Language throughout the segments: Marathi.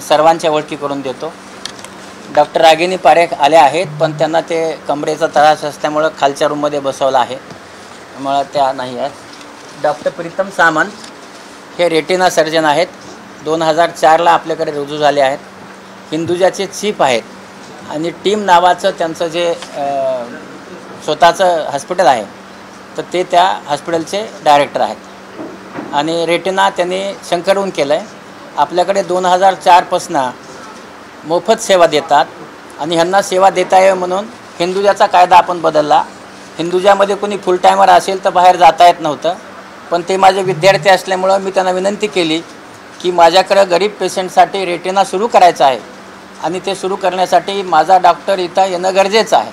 सर्वांच्या ओळखी करून देतो. डॉक्टर रागिनी पारेख आल्या आहेत, पण त्यांना ते कमरेचा त्रास असल्यामुळं खालच्या रूममध्ये बसवलं आहे, त्यामुळं त्या नाही आहेत. डॉक्टर प्रीतम सामंत हे रेटिना सर्जन आहेत. 2004ला आपल्याकडे रुजू झाले आहेत. हिंदुजाचे चीफ आहेत आणि टीम नावाचं त्यांचं जे स्वतःचं हॉस्पिटल आहे तर ते त्या हॉस्पिटलचे डायरेक्टर आहेत. आणि रेटिना त्यांनी शंकरहून केलं आहे. आपल्याकडे 2004पासून मोफत सेवा देतात आणि ह्यांना सेवा देता यावी म्हणून हिंदुजाचा कायदा आपण बदलला. हिंदुजामध्ये कोणी फुल टायमर असेल तर बाहेर जाता येत नव्हतं, पण ते माझे विद्यार्थी असल्यामुळं मी त्यांना विनंती केली की माझ्याकडं गरीब पेशंटसाठी रेटिना सुरू करायचं आहे आणि ते सुरू करण्यासाठी माझा डॉक्टर इथं येणं गरजेचं आहे,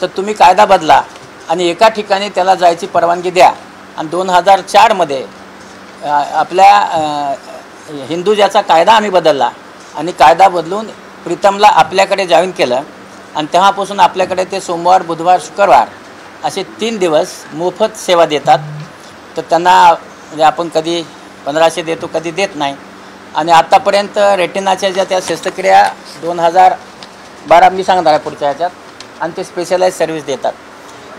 तर तुम्ही कायदा बदला आणि एका ठिकाणी त्याला जायची परवानगी द्या. आणि 2004मध्ये आपल्या हिंदुजाचा कायदा आम्ही बदलला आणि कायदा बदलून प्रीतमला आपल्याकडे जॉईन केलं आणि तेव्हापासून आपल्याकडे ते सोमवार, बुधवार, शुक्रवार असे 3 दिवस मोफत सेवा देतात. तर त्यांना म्हणजे आपण कधी 1500 देतो, कधी देत नाही. आणि आत्तापर्यंत रेटिनाच्या ज्या त्या शस्त्रक्रिया 2012 मी सांगणार आहे पुढच्या ह्याच्यात, आणि ते स्पेशलाइज सर्व्हिस देतात.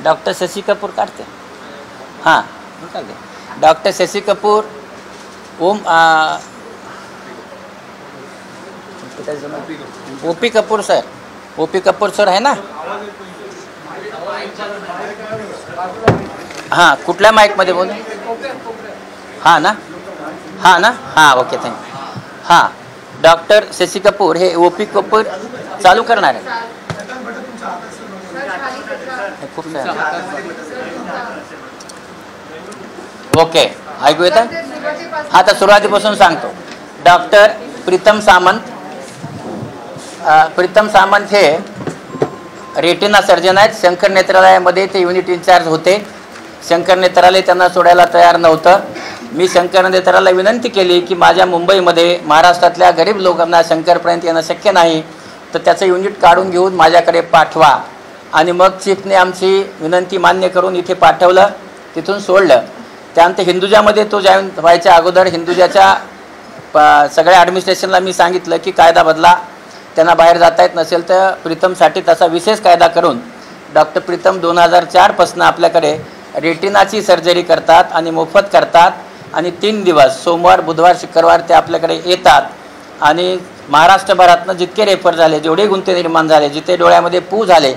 डॉक्टर शशी कपूर काढते, हां चालते. Doctor Shashi Kapoor, OP Kapoor sir, OP Kapoor sir आहे ना? हां, कुठल्या माईकमध्ये बोल? हां ना, हां ना, हां ओके थँक्यू. हां, डॉक्टर शशी कपूर हे ओपी कपूर चालू करणार आहे. खूप ओके, ऐकू येतं? हां, तर सुरुवातीपासून सांगतो. डॉक्टर प्रीतम सामंत. प्रीतम सामंत हे रेटिना सर्जन आहेत. शंकर नेत्रालयामध्ये ते युनिट इन्चार्ज होते. शंकर नेत्रालय त्यांना सोडायला तयार नव्हतं. मी शंकर नेत्रालयाला विनंती केली की माझ्या मुंबईमध्ये महाराष्ट्रातल्या गरीब लोकांना शंकरपर्यंत येणं शक्य नाही, तर त्याचं युनिट काढून घेऊन माझ्याकडे पाठवा. आणि मग चीफने आमची विनंती मान्य करून इथे पाठवलं, तिथून सोडलं. त्यानंतर हिंदुजामध्ये तो जॉईन व्हायच्या अगोदर हिंदुजाच्या सगळ्या ॲडमिनिस्ट्रेशनला मी सांगितलं की कायदा बदला, त्यांना बाहेर जाता येत नसेल तर प्रीतमसाठी तसा विशेष कायदा करून डॉक्टर प्रीतम 2004पासून आपल्याकडे रेटिनाची सर्जरी करतात आणि मोफत करतात. आणि 3 दिवस सोमवार, बुधवार, शुक्रवार ते आपल्याकडे येतात. आणि महाराष्ट्रभरातनं जितके रेफर झाले, जेवढे गुंते निर्माण झाले, जिथे डोळ्यामध्ये पू झाले,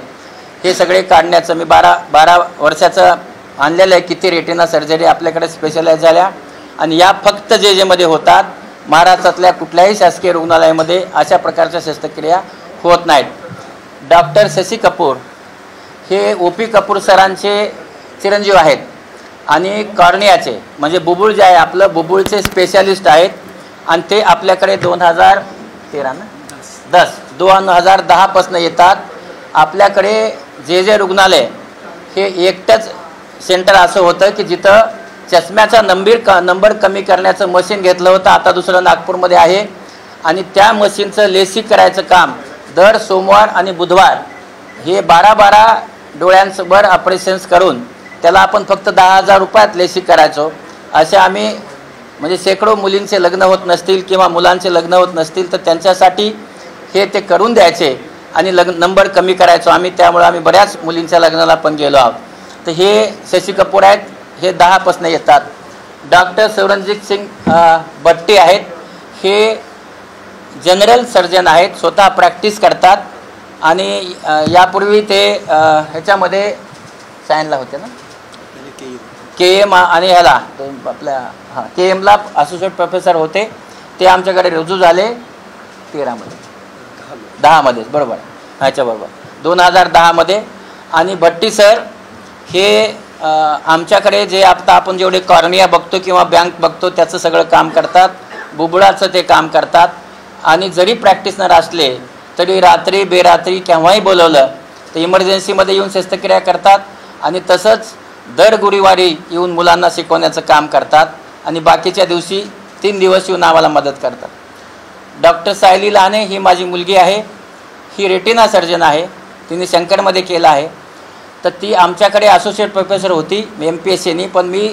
हे सगळे काढण्याचं मी 12 वर्षाचं आणलेलं आहे. किती रेटिना सर्जरी आपल्याकडे स्पेशलाइज झाल्या. आणि या फक्त जेमध्ये होतात. महाराष्ट्रातल्या कुठल्याही शासकीय रुग्णालयामध्ये अशा प्रकारच्या शस्त्रक्रिया होत नाहीत. डॉक्टर शशी कपूर हे ओपी कपूर सरांचे चिरंजीव आहेत आणि कॉर्नियाचे म्हणजे बुबुळ जे आहे आपलं, बुबुळचे स्पेशालिस्ट आहेत. आणि ते आपल्याकडे 2010पासून येतात. आपल्याकडे जे रुग्णालय हे एकटंच सेंटर असं होतं की जिथं चष्म्याचा नंबर कमी करण्याचं मशीन घेतलं होतं. आता दुसरं नागपूरमध्ये आहे. आणि त्या मशीनचं लेसिक करायचं काम दर सोमवार आणि बुधवार हे 12 डोळ्यांवर ऑपरेशन्स करून त्याला आपण फक्त 10,000 रुपयात लेसिक करायचो. असे आम्ही म्हणजे शेकडो मुलींचे लग्न होत नसतील किंवा मुलांचे लग्न होत नसतील तर त्यांच्यासाठी हे ते करून द्यायचे आणि नंबर कमी करायचो आम्ही. त्यामुळे आम्ही बऱ्याच मुलींच्या लग्नाला पण गेलो आहोत. तर हे शशी कपूर आहेत, हे 10पासून येतात. डॉक्टर सौरंजित सिंग भट्टी आहेत. हे जनरल सर्जन आहेत, स्वतः प्रॅक्टिस करतात. आणि यापूर्वी ते ह्याच्यामध्ये सायनला होते ना, KM आणि ह्याला आपल्या KMला असोसिएट प्रोफेसर होते. ते आमच्याकडे रुजू झाले 10मध्ये बरोबर, ह्याच्याबरोबर 2010मध्ये. आणि भट्टी सर हे आमच्याकडे जे आता आपण जेवढे कॉर्निया बघतो किंवा बँक बघतो त्याचं सगळं काम करतात. बुबुळाचं ते काम करतात. आणि जरी प्रॅक्टिसनर असले तरी रात्री बेरात्री केव्हाही बोलवलं तर इमर्जन्सीमध्ये येऊन शस्त्रक्रिया करतात. आणि तसंच दर गुरुवारी येऊन मुलांना शिकवण्याचं काम करतात. आणि बाकीच्या दिवशी 3 दिवस येऊन आम्हाला मदत करतात. डॉक्टर सायली लाने ही माझी मुलगी आहे. ही रेटिना सर्जन आहे. तिने शंकरमध्ये केलं आहे. तर ती आमच्याकडे असोसिएट प्रोफेसर होती MPSCनी, पण मी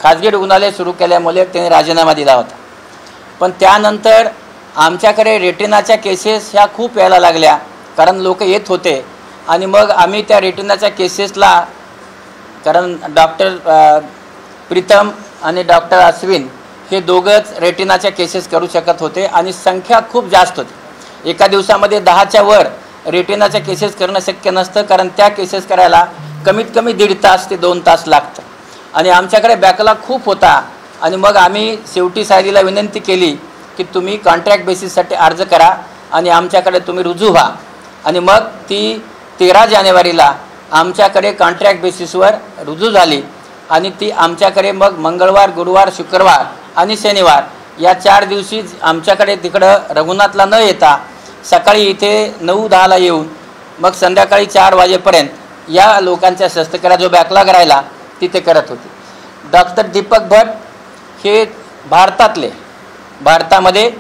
खाजगी रुग्णालय सुरू केल्यामुळे त्याने राजीनामा दिला होता. पण त्यानंतर आमच्याकडे रेटिनाच्या केसेस ह्या खूप यायला लागल्या, कारण लोक येत होते. आणि मग आम्ही त्या रेटिनाच्या केसेसला, कारण डॉक्टर प्रीतम आणि डॉक्टर अश्विन हे दोघंच रेटिनाच्या केसेस करू शकत होते आणि संख्या खूप जास्त होती. एका दिवसामध्ये 10च्या वर रेटिनाच्या केसेस करणं शक्य नसतं, कारण त्या केसेस करायला कमीत कमी 1.5 तास ते 2 तास लागतं आणि आमच्याकडे बॅकलॉग खूप होता. आणि मग आम्ही शेवटी सायलीला विनंती केली की तुम्ही कॉन्ट्रॅक्ट बेसिससाठी अर्ज करा आणि आमच्याकडे तुम्ही रुजू व्हा. आणि मग ती 13 जानेवारीला आमच्याकडे कॉन्ट्रॅक्ट बेसिसवर रुजू झाली आणि ती आमच्याकडे मग मंगळवार, गुरुवार, शुक्रवार आणि शनिवार या 4 दिवशी आमच्याकडे तिकडं रघुनाथला न येता सकाळी इथे 9-10ला येऊन मग संध्याकाळी 4 वाजेपर्यंत या लोकांच्या शस्त्रक्रिया जो बॅकलॉग राहिला तिथे करत होते. डॉक्टर दीपक भट हे भारतामध्ये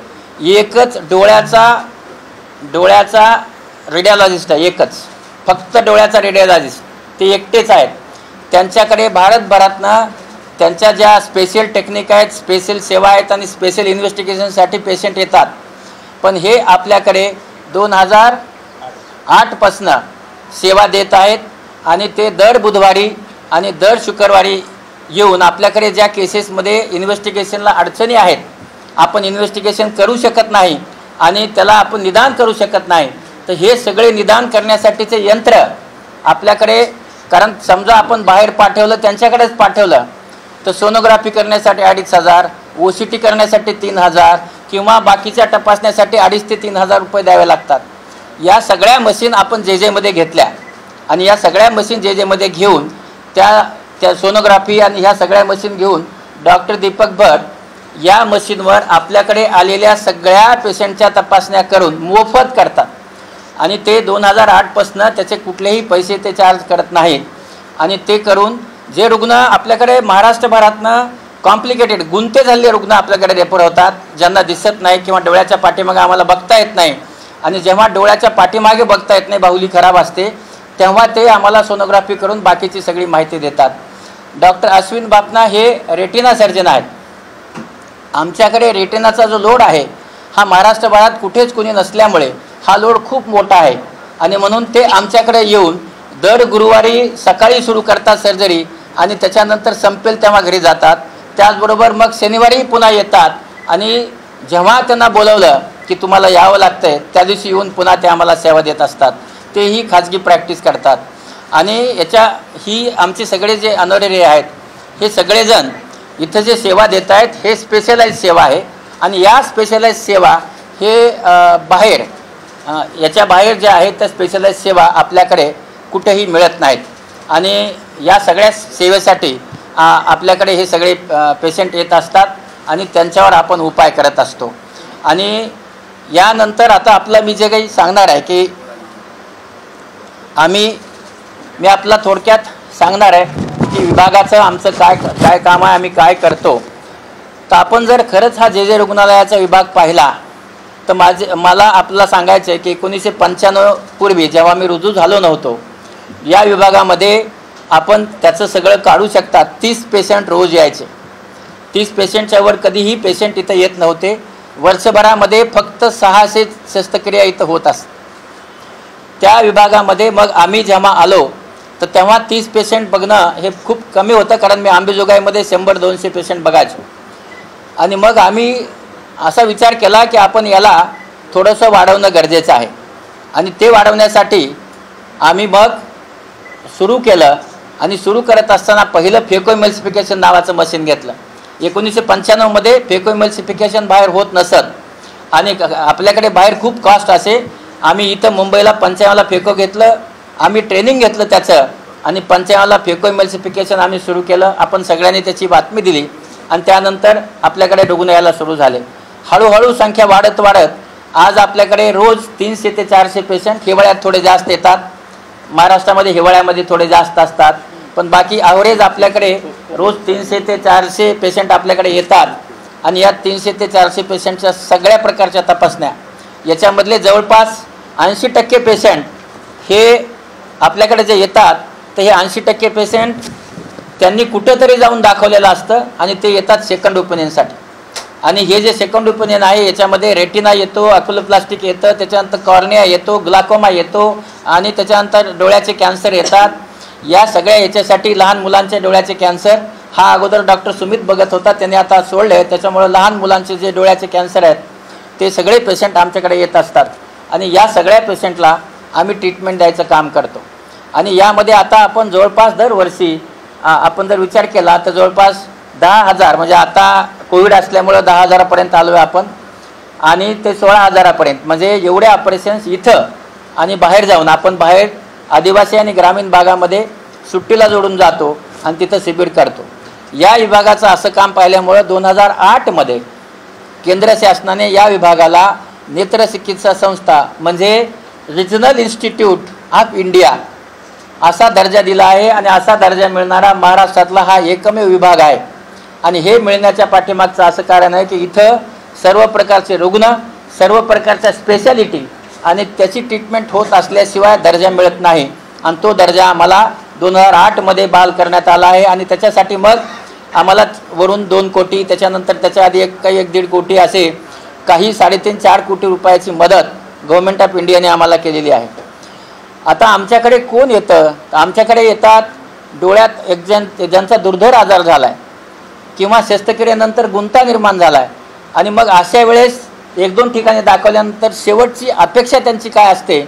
एकच डोळ्याचा रेडिओलॉजिस्ट आहे, एकच, फक्त डोळ्याचा रेडिओलॉजिस्ट ते एकटेच आहेत. त्यांच्याकडे भारतभरातनं त्यांच्या ज्या स्पेशल टेक्निक आहेत, स्पेशल सेवा आहेत आणि स्पेशल इन्व्हेस्टिगेशनसाठी पेशंट येतात. पण हे आपल्याकडे 2008पासनं सेवा देत आहेत आणि ते दर बुधवारी आणि दर शुक्रवारी येऊन आपल्याकडे ज्या केसेसमध्ये इन्व्हेस्टिगेशनला अडचणी आहेत, आपण इन्व्हेस्टिगेशन करू शकत नाही आणि त्याला आपण निदान करू शकत नाही, तर हे सगळे निदान करण्यासाठीचे यंत्र आपल्याकडे, कारण समजा आपण बाहेर पाठवलं, त्यांच्याकडेच पाठवलं, तर सोनोग्राफी करण्यासाठी 2,500, OCT करण्यासाठी 3,000 किंवा बाकीच्या तपासण्यासाठी 2,500 ते 3,000 रुपये द्यावे लागतात. या सगळ्या मशीन आपण JJमध्ये घेतल्या आणि या सगळ्या मशीन JJमध्ये घेऊन त्या सोनोग्राफी आणि ह्या सगळ्या मशीन घेऊन डॉक्टर दीपक भट या मशीनवर आपल्याकडे आलेल्या सगळ्या पेशंटच्या तपासण्या करून मोफत करतात आणि ते 2008पासनं त्याचे कुठलेही पैसे ते चार्ज करत नाहीत. आणि ते करून जे रुग्ण आपल्याकडे महाराष्ट्रभरातनं कॉम्प्लिकेटेड गुंते झालेले रुग्ण आपल्याकडे रेफर होतात, ज्यांना दिसत नाही किंवा डोळ्याच्या पाठीमागे आम्हाला बघता येत नाही, आणि जेव्हा डोळ्याच्या पाठीमागे बघता येत नाही, बाहुली खराब असते, तेव्हा ते आम्हाला सोनोग्राफी करून बाकीची सगळी माहिती देतात. डॉक्टर अश्विन बापना हे रेटिना सर्जन आहेत. आमच्याकडे रेटिनाचा जो लोड आहे हा महाराष्ट्रभरात कुठेच कोणी नसल्यामुळे हा लोड खूप मोठा आहे आणि म्हणून ते आमच्याकडे येऊन दर गुरुवारी सकाळी सुरू करतात सर्जरी आणि त्याच्यानंतर संपेल तेव्हा घरी जातात. त्याचबरोबर मग शनिवारी पुन्हा येतात आणि जेव्हा त्यांना बोलवलं की तुम्हाला यावं लागतंय त्या दिवशी येऊन पुन्हा ते आम्हाला सेवा देत असतात. तेही खाजगी प्रॅक्टिस करतात. आणि ही आमचे सगळे जे ऑनररी आहेत हे सगळेजण इथं जे सेवा देत आहेत हे स्पेशलाइज सेवा आहे आणि या स्पेशलाइज सेवा हे बाहेर याच्या बाहेर जे आहेत त्या स्पेशलाइज सेवा आपल्याकडे कुठेही मिळत नाहीत. आणि या सगळ्या सेवेसाठी आपल्याकडे हे सगळे पेशंट येत असतात आणि त्यांच्यावर आपण उपाय करत असतो. आणि यानंतर आता आपलं मी जे काही सांगणार आहे की मी आपला थोडक्यात सांगणार आहे की विभागाचं आमचं काय काम आहे, आम्ही काय करतो. तर आपण जर खरंच हा JJ रुग्णालयाचा विभाग पाहिला तर मला आपल्याला सांगायचं आहे की 1995 पूर्वी जेव्हा मी रुजू झालो नव्हतो या विभागामध्ये आपण त्याचं सगळं काढू शकता. 30 पेशंट रोज यायचे. 30 पेशंटच्या वर कधीही पेशंट इथं येत नव्हते. वर्षभरामध्ये फक्त 600 शस्त्रक्रिया इथं होत असत. त्या विभागामध्ये मग आम्ही जेव्हा आलो तर तेव्हा 30 पेशंट बघणं हे खूप कमी होतं, कारण मी अंबेजोगाईमध्ये 100-200 पेशंट बघायचो. आणि मग आम्ही असा विचार केला की आपण याला थोडंसं वाढवणं गरजेचं आहे आणि ते वाढवण्यासाठी आम्ही मग सुरू केलं. आणि सुरू करत असताना पहिलं फेकोइमल्सिफिकेशन नावाचं मशीन घेतलं. 1995मध्ये फेकोइमल्सिफिकेशन बाहेर होत नसत आणि आपल्याकडे बाहेर खूप कॉस्ट असे. आम्ही इथं मुंबईला 95ला फेको घेतलं, आम्ही ट्रेनिंग घेतलं त्याचं आणि 95ला फेकोइमल्सिफिकेशन आम्ही सुरू केलं. आपण सगळ्यांनी त्याची बातमी दिली आणि त्यानंतर आपल्याकडे रुग्ण यायला सुरू झाले. हळूहळू संख्या वाढत आज आपल्याकडे रोज 300 ते 400 पेशंट. हिवाळ्यात थोडे जास्त येतात, महाराष्ट्रामध्ये हिवाळ्यामध्ये थोडे जास्त असतात, पण बाकी ॲव्हरेज आपल्याकडे रोज 300 ते 400 पेशंट आपल्याकडे येतात. आणि या 300 ते 400 पेशंटच्या सगळ्या प्रकारच्या तपासण्या, याच्यामधले जवळपास 80% पेशंट हे आपल्याकडे जे येतात तर हे 80% पेशंट त्यांनी कुठेतरी जाऊन दाखवलेलं असतं आणि ते येतात सेकंड ओपिनियनसाठी. आणि हे जे सेकंड ओपिनियन आहे याच्यामध्ये रेटिना येतो, अक्युलोप्लास्टिक येतं, त्याच्यानंतर कॉर्निया येतो, ग्लाकोमा येतो आणि त्याच्यानंतर डोळ्याचे कॅन्सर येतात. या सगळ्या याच्यासाठी लहान मुलांच्या डोळ्याचे कॅन्सर हा अगोदर डॉक्टर सुमित बघत होता, त्याने आता सोडले. त्याच्यामुळे लहान मुलांचे जे डोळ्याचे कॅन्सर आहेत ते सगळे पेशंट आमच्याकडे येत असतात आणि या सगळ्या पेशंटला आम्ही ट्रीटमेंट द्यायचं काम करतो. आणि यामध्ये आता आपण जवळपास दरवर्षी आपण जर विचार केला तर जवळपास 10,000 म्हणजे आता कोविड असल्यामुळं 10,000पर्यंत आलो आहे आपण आणि ते 16,000पर्यंत म्हणजे एवढे ऑपरेशन्स इथं आणि बाहेर जाऊन आपण बाहेर आदिवासी आणि ग्रामीण भागामध्ये सुट्टीला जोडून जातो आणि तिथं शिबिर करतो. या विभागाचं असं काम पाहिल्यामुळं 2008मध्ये केंद्र शासनाने या विभागाला नेत्रचिकित्सा संस्था म्हणजे रिजनल इन्स्टिट्यूट ऑफ इंडिया असा दर्जा दिला आहे आणि असा दर्जा मिळणारा महाराष्ट्रातला हा एकमेव विभाग आहे. आणि हे मिळण्याच्या पाठीमागचं असं कारण आहे की इथं सर्व प्रकारचे रुग्ण, सर्व प्रकारच्या स्पेशालिटी आणि त्याची ट्रीटमेंट होत असल्याशिवाय दर्जा मिळत नाही आणि तो दर्जा आम्हाला 2008मध्ये बहाल करण्यात आला आहे. आणि त्याच्यासाठी मग आम्हाला वरून 2 कोटी, त्याच्यानंतर त्याच्या आधी 1.5 कोटी असे काही 3.5-4 कोटी रुपयाची मदत गव्हर्नमेंट ऑफ इंडियाने आम्हाला केलेली आहे. आता आमच्याकडे कोण येतं? आमच्याकडे येतात डोळ्यात ज्यांचा दुर्धर आजार झाला आहे किंवा शस्त्रक्रियेनंतर गुंता निर्माण झाला आहे आणि मग अशा वेळेस 1-2 ठिकाणी दाखवल्यानंतर शेवटची अपेक्षा त्यांची काय असते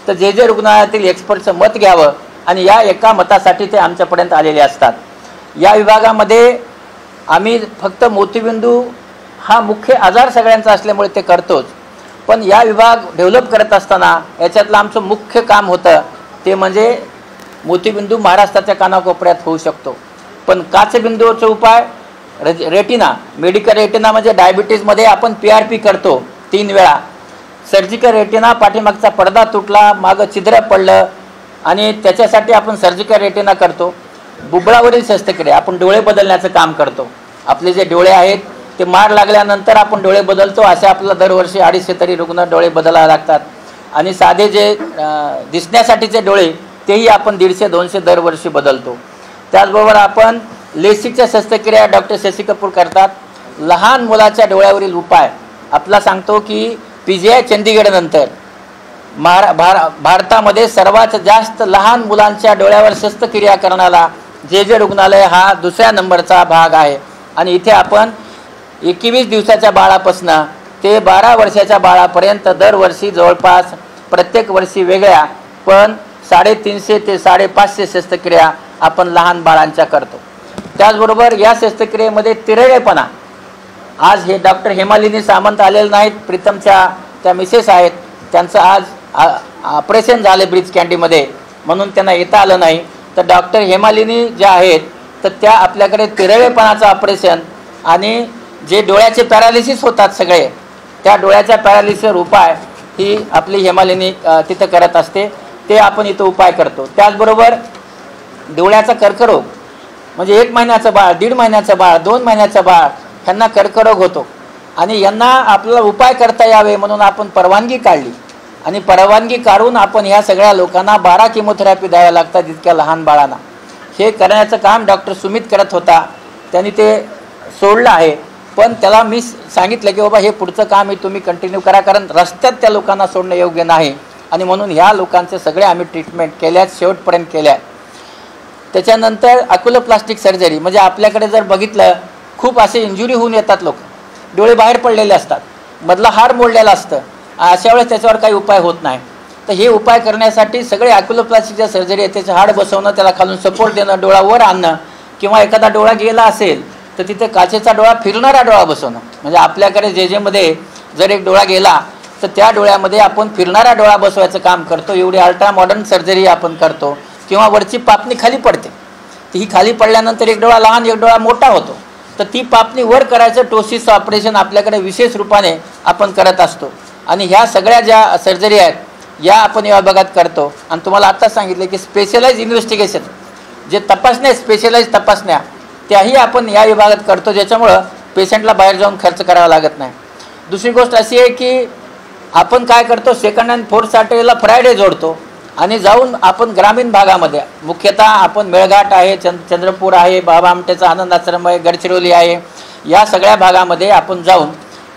तर जे रुग्णालयातील एक्सपर्टचं मत घ्यावं आणि या एका मतासाठी ते आमच्यापर्यंत आलेले असतात. या विभागामध्ये आम्ही फक्त मोतीबिंदू हा मुख्य आजार सगळ्यांचा असल्यामुळे ते करतोच, पण या विभाग डेव्हलप करत असताना याच्यातलं आमचं मुख्य काम होतं ते म्हणजे मोतीबिंदू महाराष्ट्राच्या कानाकोपऱ्यात होऊ शकतो. पण काचबिंदूचा उपाय रेटिना, मेडिकल रेटिना म्हणजे डायबिटीजमध्ये आपण PRP करतो 3 वेळा. सर्जिकल रेटिना पाठीमागचा पडदा तुटला, मागं छिद्र पडलं आणि त्याच्यासाठी आपण सर्जिकल रेटिना करतो. बुबळावरील शस्त्रक्रिया आपण डोळे बदलण्याचं काम करतो. आपले जे डोळे आहेत ते मार लागल्यानंतर आपण डोळे बदलतो, असे आपल्याला दरवर्षी 250 तरी रुग्ण डोळे बदलावे लागतात. आणि साधे जे दिसण्यासाठीचे डोळे तेही आपण 150-200 दरवर्षी बदलतो. त्याचबरोबर आपण लेसिकच्या शस्त्रक्रिया डॉक्टर शशी कपूर करतात. लहान मुलाच्या डोळ्यावरील उपाय आपला सांगतो की PGI चंदीगडनंतर भारतामध्ये सर्वात जास्त लहान मुलांच्या डोळ्यावर शस्त्रक्रिया करणारा जे रुग्णालय हा 2ऱ्या नंबरचा भाग आहे. आणि इथे आपण 21 दिवसाच्या बाळापासून ते 12 वर्षाच्या बाळापर्यंत दरवर्षी जवळपास प्रत्येक वर्षी वेगळ्या पण 350 ते 550 शस्त्रक्रिया आपण लहान बाळांच्या करतो. त्याचबरोबर या शस्त्रक्रियेमध्ये तिरळेपणा, आज हे डॉक्टर हेमालिनी सामंत आलेले नाहीत, प्रीतमच्या त्या मिसेस आहेत, त्यांचं आज ऑपरेशन झाले ब्रिज कँडीमध्ये म्हणून त्यांना येता आलं नाही. तर डॉक्टर हेमालिनी ज्या आहेत तर त्या आपल्याकडे तिरळेपणाचं ऑपरेशन आणि जे डोळ्याचे पॅरालिसिस होतात सगळे त्या डोळ्याच्या पॅरालिसिसवर उपाय ही आपली हेमालिनी तिथं करत असते, ते आपण इथं उपाय करतो. त्याचबरोबर डोळ्याचा कर्करोग म्हणजे 1 महिन्याचं बाळ, 1.5 महिन्याचं बाळ, 2 महिन्याचं बाळ ह्यांना कर्करोग होतो आणि यांना आपल्याला उपाय करता यावे म्हणून आपण परवानगी काढली आणि परवानगी काढून आपण ह्या सगळ्या लोकांना 12 किमोथेरपी द्याव्या लागतात इतक्या लहान बाळांना. हे करण्याचं काम डॉक्टर सुमित करत होता, त्यांनी ते सोडलं आहे. पण त्याला मी सांगितलं की बाबा हे पुढचं काम तुम्ही कंटिन्यू करा, कारण रस्त्यात त्या लोकांना सोडणं योग्य नाही आणि म्हणून ह्या लोकांचे सगळे आम्ही ट्रीटमेंट केल्यात, शेवटपर्यंत केल्या. त्याच्यानंतर अक्युलोप्लास्टिक सर्जरी म्हणजे आपल्याकडे जर बघितलं खूप असे इंजुरी होऊन येतात लोक, डोळे बाहेर पडलेले असतात, मधला हाड मोडलेला असतं, अशा वेळेस त्याच्यावर काही उपाय होत नाही. तर हे उपाय करण्यासाठी सगळे अक्युलोप्लास्टिकच्या सर्जरी आहे, त्याचं हाड बसवणं, त्याला खालून सपोर्ट देणं, डोळा वर आणणं किंवा एखादा डोळा गेला असेल तर तिथे काचेचा डोळा, फिरणारा डोळा बसवणं. म्हणजे आपल्याकडे जेमध्ये जर एक डोळा गेला तर त्या डोळ्यामध्ये आपण फिरणारा डोळा बसवायचं काम करतो. एवढी अल्ट्रा मॉडर्न सर्जरी आपण करतो. किंवा वरची पापणी खाली पडते, तर ही खाली पडल्यानंतर एक डोळा लहान एक डोळा मोठा होतो, तर ती पापणी वर करायचं टोसिसचं ऑपरेशन आपल्याकडे विशेष रूपाने आपण करत असतो. आणि ह्या सगळ्या ज्या सर्जरी आहेत या आपण या विभागात करतो. आणि तुम्हाला आत्ताच सांगितलं की स्पेशलाइज इन्व्हेस्टिगेशन जे तपासण्या, स्पेशलाइज तपासण्या त्याही आपण या विभागात करतो, ज्याच्यामुळं पेशंटला बाहेर जाऊन खर्च करावा लागत नाही. दुसरी गोष्ट अशी आहे की आपण काय करतो, 2nd आणि 4th सॅटर्डेला फ्रायडे जोडतो आणि जाऊन आपण ग्रामीण भागामध्ये मुख्यतः आपण मेळघाट आहे, चंद्रपूर आहे, बाबा आमटेचा आनंद आश्रम आहे, गडचिरोली आहे, या सगळ्या भागामध्ये आपण जाऊन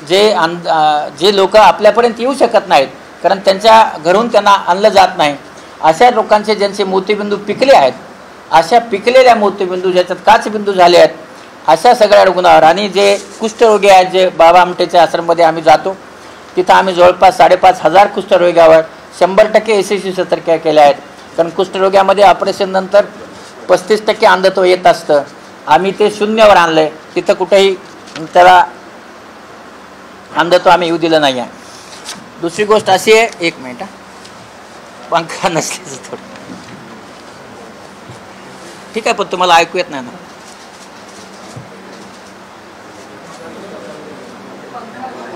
जे लोक आपल्यापर्यंत येऊ शकत नाहीत, कारण त्यांच्या घरून त्यांना आणलं जात नाही, अशा लोकांचे ज्यांचे मोतीबिंदू पिकले आहेत, अशा पिकलेल्या मोतीबिंदू ज्याच्यात काचबिंदू झाले आहेत, अशा सगळ्या रुग्णावर, आणि जे कुष्ठरोगी आहेत, जे बाबा आमटेच्या आश्रममध्ये आम्ही जातो, तिथं आम्ही जवळपास 5,500 कुष्ठरोग्यावर 100% यशस्वी शस्त्रक्रिया केल्या आहेत. कारण कुष्ठरोग्यामध्ये ऑपरेशननंतर 35% अंधत्व येत असतं, आम्ही ते 0वर आणलं आहे. तिथं कुठेही त्याला अंधत्व आम्ही येऊ दिलं नाही आहे. दुसरी गोष्ट अशी आहे, 1 मिनिट, पंखा नसल्याचं थोडं ठीक आहे, पण तुम्हाला ऐकू येत नाही ना.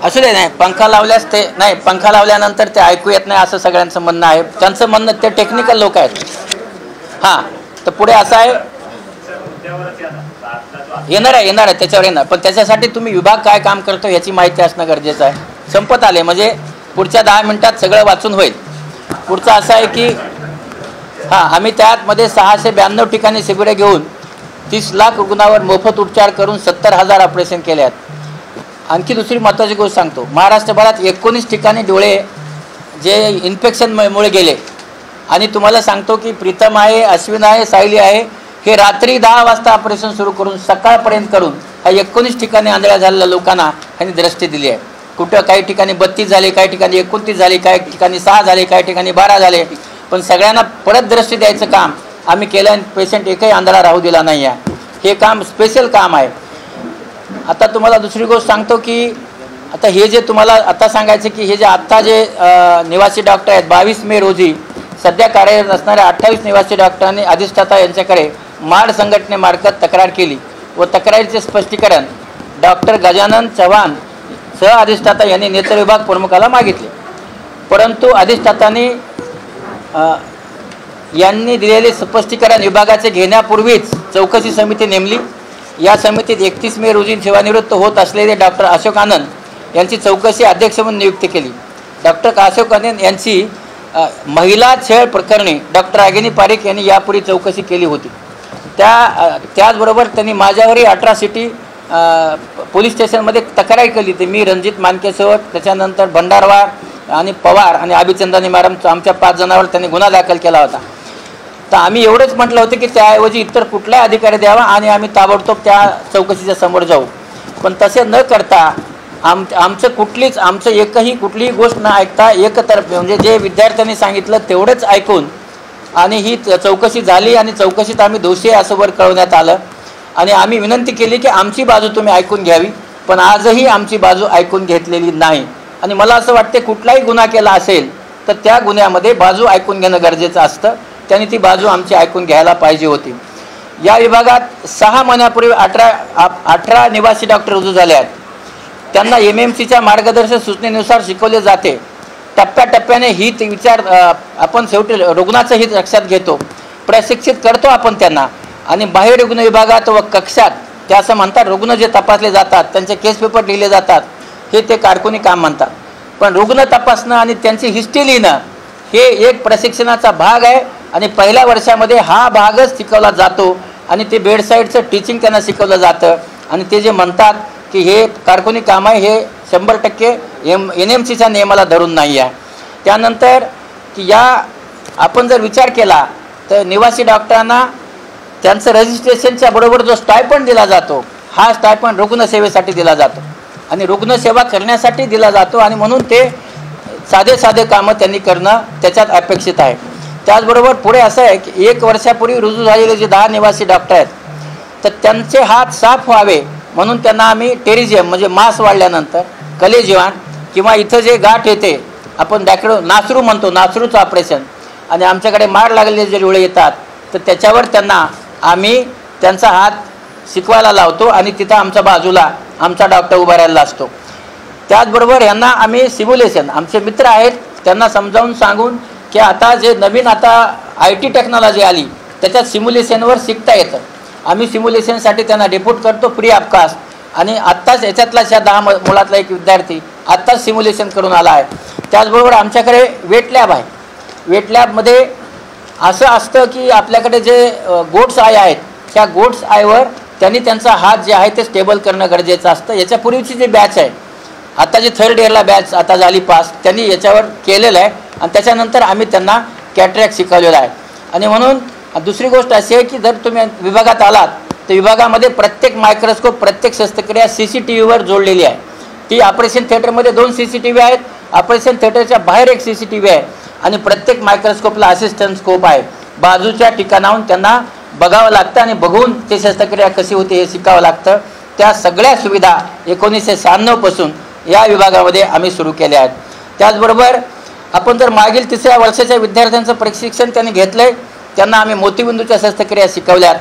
असू दे, नाही पंखा लावल्यास ते नाही, पंखा लावल्यानंतर ते ऐकू येत नाही असं सगळ्यांचं म्हणणं आहे. त्यांचं म्हणणं, ते टेक्निकल लोक आहेत. हां, तर पुढे असं आहे, येणार आहे त्याच्यावर येणार, पण त्याच्यासाठी तुम्ही विभाग काय काम करतो ह्याची माहिती असणं गरजेचं आहे. संपत आले म्हणजे पुढच्या 10 मिनिटात सगळं वाचून होईल. पुढचं असं आहे की आम्ही त्यामध्ये 692 ठिकाणी शिबिरे घेऊन 30 लाख रुग्णावर मोफत उपचार करून 70,000 ऑपरेशन केले आहेत. आणखी दुसरी महत्त्वाची गोष्ट सांगतो, महाराष्ट्रभरात 19 ठिकाणी डोळे जे इन्फेक्शनमुळे गेले, आणि तुम्हाला सांगतो की प्रीतम आहे, अश्विन आहे, सायली आहे, हे रात्री 10 वाजता ऑपरेशन सुरू करून सकाळपर्यंत करून ह्या 19 ठिकाणी आंधळ्या झालेल्या लोकांना ह्यांनी दृष्टी दिली आहे. कुठं काही ठिकाणी 32 झाले, काही ठिकाणी 29 झाले, काही ठिकाणी 6 झाले, काही ठिकाणी 12 झाले, पण सगळ्यांना परत दृष्टी द्यायचं काम आम्ही केलं आणि पेशंट एकही आंधळा राहू दिला नाही आहे. हे काम स्पेशल काम आहे. आता तुम्हाला दुसरी गोष्ट सांगतो की आता हे जे तुम्हाला आता सांगायचं की हे जे आत्ता जे निवासी डॉक्टर आहेत, 22 मे रोजी सध्या कार्यरत असणाऱ्या 28 निवासी डॉक्टरांनी अधिष्ठाता यांच्याकडे माड संघटनेमार्फत तक्रार केली व तक्रारीचे स्पष्टीकरण डॉक्टर गजानन चव्हाण सह अधिष्ठाता यांनी नेत्र विभाग प्रमुखाला मागितले. परंतु अधिष्ठातांनी यांनी दिलेले स्पष्टीकरण विभागाचे घेण्यापूर्वीच चौकशी समिती नेमली. या समितीत 31 मे रोजी सेवानिवृत्त होत असलेले डॉक्टर अशोक आनंद यांची चौकशी अध्यक्ष म्हणून नियुक्ती केली. डॉक्टर अशोक आनंद यांची महिला छळ प्रकरणी डॉक्टर अग्नी पारिख यांनी यापूर्वी चौकशी केली होती. त्याचबरोबर त्यांनी माझ्यावरही अट्रॉसिटी पोलीस स्टेशनमध्ये तक्रार केली. ते मी, रणजित मानकेसोबत, त्याच्यानंतर भंडारवार आणि पवार आणि अभिचंदानी मॅडम, आमच्या 5 जणांवर त्यांनी गुन्हा दाखल केला होता. तर आम्ही एवढंच म्हटलं होतं की त्याऐवजी इतर कुठलाही अधिकारी द्यावा आणि आम्ही ताबडतोब त्या चौकशीच्या समोर जाऊ. पण तसे न करता आमचं एकही कुठलीही गोष्ट न ऐकता एकतर्फे, म्हणजे जे विद्यार्थ्यांनी सांगितलं तेवढंच ऐकून आणि ही चौकशी झाली आणि चौकशीत आम्ही दोषी असं वर कळवण्यात आलं. आणि आम्ही विनंती केली की आमची बाजू तुम्ही ऐकून घ्यावी, पण आजही आमची बाजू ऐकून घेतलेली नाही. आणि मला असं वाटते कुठलाही गुन्हा केला असेल तर त्या गुन्ह्यामध्ये बाजू ऐकून घेणं गरजेचं असतं. त्यांनी ती बाजू आमची ऐकून घ्यायला पाहिजे होती. या विभागात 6 महिन्यापूर्वी 18 निवासी डॉक्टर रुजू झाले आहेत. त्यांना MMCच्या मार्गदर्शक सूचनेनुसार शिकवले जाते. टप्प्याटप्प्याने हित विचार आपण शेवटी रुग्णाचं हित लक्षात घेतो, प्रशिक्षित करतो आपण त्यांना. आणि बाहेर रुग्ण विभागात व कक्षात ते असं म्हणतात, रुग्ण जे तपासले जातात त्यांचे केस पेपर लिहिले जातात हे ते कारकुनी काम म्हणतात. पण रुग्ण तपासणं आणि त्यांची हिस्ट्री लिहिणं हे एक प्रशिक्षणाचा भाग आहे. आणि पहिल्या वर्षामध्ये हा भागच शिकवला जातो आणि ते बेडसाईडचं टीचिंग त्यांना शिकवलं जातं. आणि ते जे म्हणतात की हे कारकुनी काम आहे, हे 100% NMCच्या नियमाला धरून नाही आहे. त्यानंतर की आपण जर विचार केला तर निवासी डॉक्टरांना त्यांचं रजिस्ट्रेशनच्या बरोबर जो स्टायपंड दिला जातो, हा स्टायपंड रुग्णसेवेसाठी दिला जातो आणि रुग्णसेवा करण्यासाठी दिला जातो. आणि म्हणून ते साधे कामं त्यांनी करणं त्याच्यात अपेक्षित आहे. त्याचबरोबर पुढे असं आहे की 1 वर्षापूर्वी रुजू झालेले जे 10 निवासी डॉक्टर आहेत तर त्यांचे हात साफ व्हावे म्हणून त्यांना आम्ही टेरिजियम म्हणजे मांस वाढल्यानंतर कलेजीवान किंवा इथं जे गाठ येते आपण नासरू म्हणतो, नासरूचं ऑपरेशन, आणि आमच्याकडे मार लागलेले जे डोळे येतात तर त्याच्यावर त्यांना आम्ही त्यांचा हात शिकवायला लावतो आणि तिथं आमच्या बाजूला आमचा डॉक्टर उभा राहिला असतो. त्याचबरोबर यांना आम्ही सिम्युलेशन, आमचे मित्र आहेत त्यांना समजावून सांगून की आता जे नवीन IT टेक्नॉलॉजी आली त्याच्यात सिम्युलेशनवर शिकता येतं. आम्ही सिम्युलेशनसाठी त्यांना डेप्यूट करतो फ्री ऑफ कास्ट. आणि आत्ताच याच्यातलाच या 10 मुलातला एक विद्यार्थी आत्ताच सिम्युलेशन करून आला आहे. त्याचबरोबर आमच्याकडे वेट लॅब आहे. वेट लॅबमध्ये असं असतं की आपल्याकडे जे गोट्स आय आहेत त्या गोट्स आयवर त्यांनी त्यांचा हात जे आहे ते स्टेबल करणं गरजेचं असतं. याच्यापूर्वीची जी बॅच आहे, आता जी थर्ड इयरला बॅच आता झाली पास, त्यांनी याच्यावर केलेलं आहे आणि त्याच्यानंतर आम्ही त्यांना कॅटरॅक्ट शिकवलेला आहे. आणि म्हणून दुसरी गोष्ट अशी आहे की जर तुम्ही विभागात आलात तर विभागामध्ये प्रत्येक मायक्रोस्कोप, प्रत्येक शस्त्रक्रिया CCTVवर जोडलेली आहे. ती ऑपरेशन थिएटरमध्ये 2 CCTV आहेत, ऑपरेशन थिएटरच्या बाहेर एक CCTV आहे आणि प्रत्येक मायक्रोस्कोपला असिस्टंट स्कोप आहे. बाजूच्या ठिकाणाहून त्यांना बघावं लागतं आणि बघून ते शस्त्रक्रिया कशी होते हे शिकावं लागतं. त्या सगळ्या सुविधा 1996 पासून या विभागामध्ये आम्ही सुरू केल्या आहेत. त्याचबरोबर आपण जर मागील 3ऱ्या वर्षाच्या विद्यार्थ्यांचं प्रशिक्षण त्यांनी घेतलं आहे, त्यांना आम्ही मोतीबिंदूच्या शस्त्रक्रिया शिकवल्यात.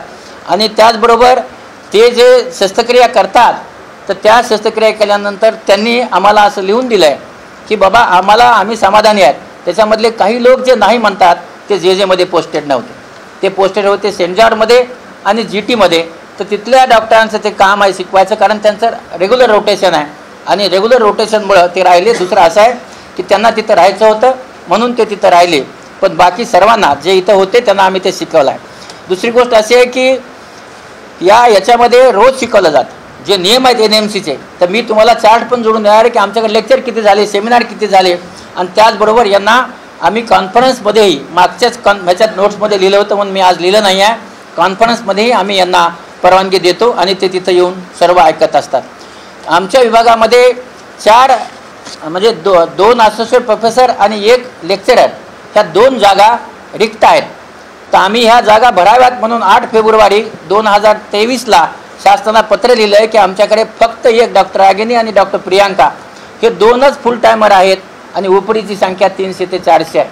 आणि त्याचबरोबर ते जे शस्त्रक्रिया करतात तर त्या शस्त्रक्रिया केल्यानंतर त्यांनी आम्हाला असं लिहून दिलं आहे की बाबा आम्ही समाधानी आहेत. त्याच्यामधले काही लोक जे नाही म्हणतात ते JJमध्ये पोस्टेड नव्हते, ते पोस्टेड होते सेंट जॉर्जमध्ये आणि GTमध्ये. तर तिथल्या डॉक्टरांचं ते काम आहे शिकवायचं, कारण त्यांचं रेग्युलर रोटेशन आहे आणि रेग्युलर रोटेशनमुळं ते राहिले. दुसरं असं आहे की त्यांना तिथं राहायचं होतं म्हणून ते तिथं राहिले, पण बाकी सर्वांना जे इथं होते त्यांना आम्ही ते शिकवलं आहे. दुसरी गोष्ट अशी आहे की याच्यामध्ये रोज शिकवलं जातं, जे नियम आहेत NMCचे. तर मी तुम्हाला चार्ट पण जोडून देणार आहे की आमच्याकडे लेक्चर किती झाले, सेमिनार किती झाले. आणि त्याचबरोबर यांना आम्ही कॉन्फरन्समध्येही मागच्याच ह्याच्यात नोट्समध्ये लिहिलं होतं म्हणून मी आज लिहिलं नाही आहे, कॉन्फरन्समध्येही आम्ही यांना परवानगी देतो आणि ते तिथं येऊन सर्व ऐकत असतात. आमच्या विभागामध्ये 4 म्हणजे 2 असोसिएट प्रोफेसर आणि 1 लेक्चरर ह्या 2 जागा रिक्त आहेत. तर आम्ही ह्या जागा भराव्यात म्हणून 8 फेब्रुवारी 2023ला शासनाला पत्र लिहिलं आहे की आमच्याकडे फक्त 1 डॉक्टर रागिनी आणि डॉक्टर प्रियांका हे 2च फुल टायमर आहेत आणि उपरीची संख्या 300 ते 400 आहे.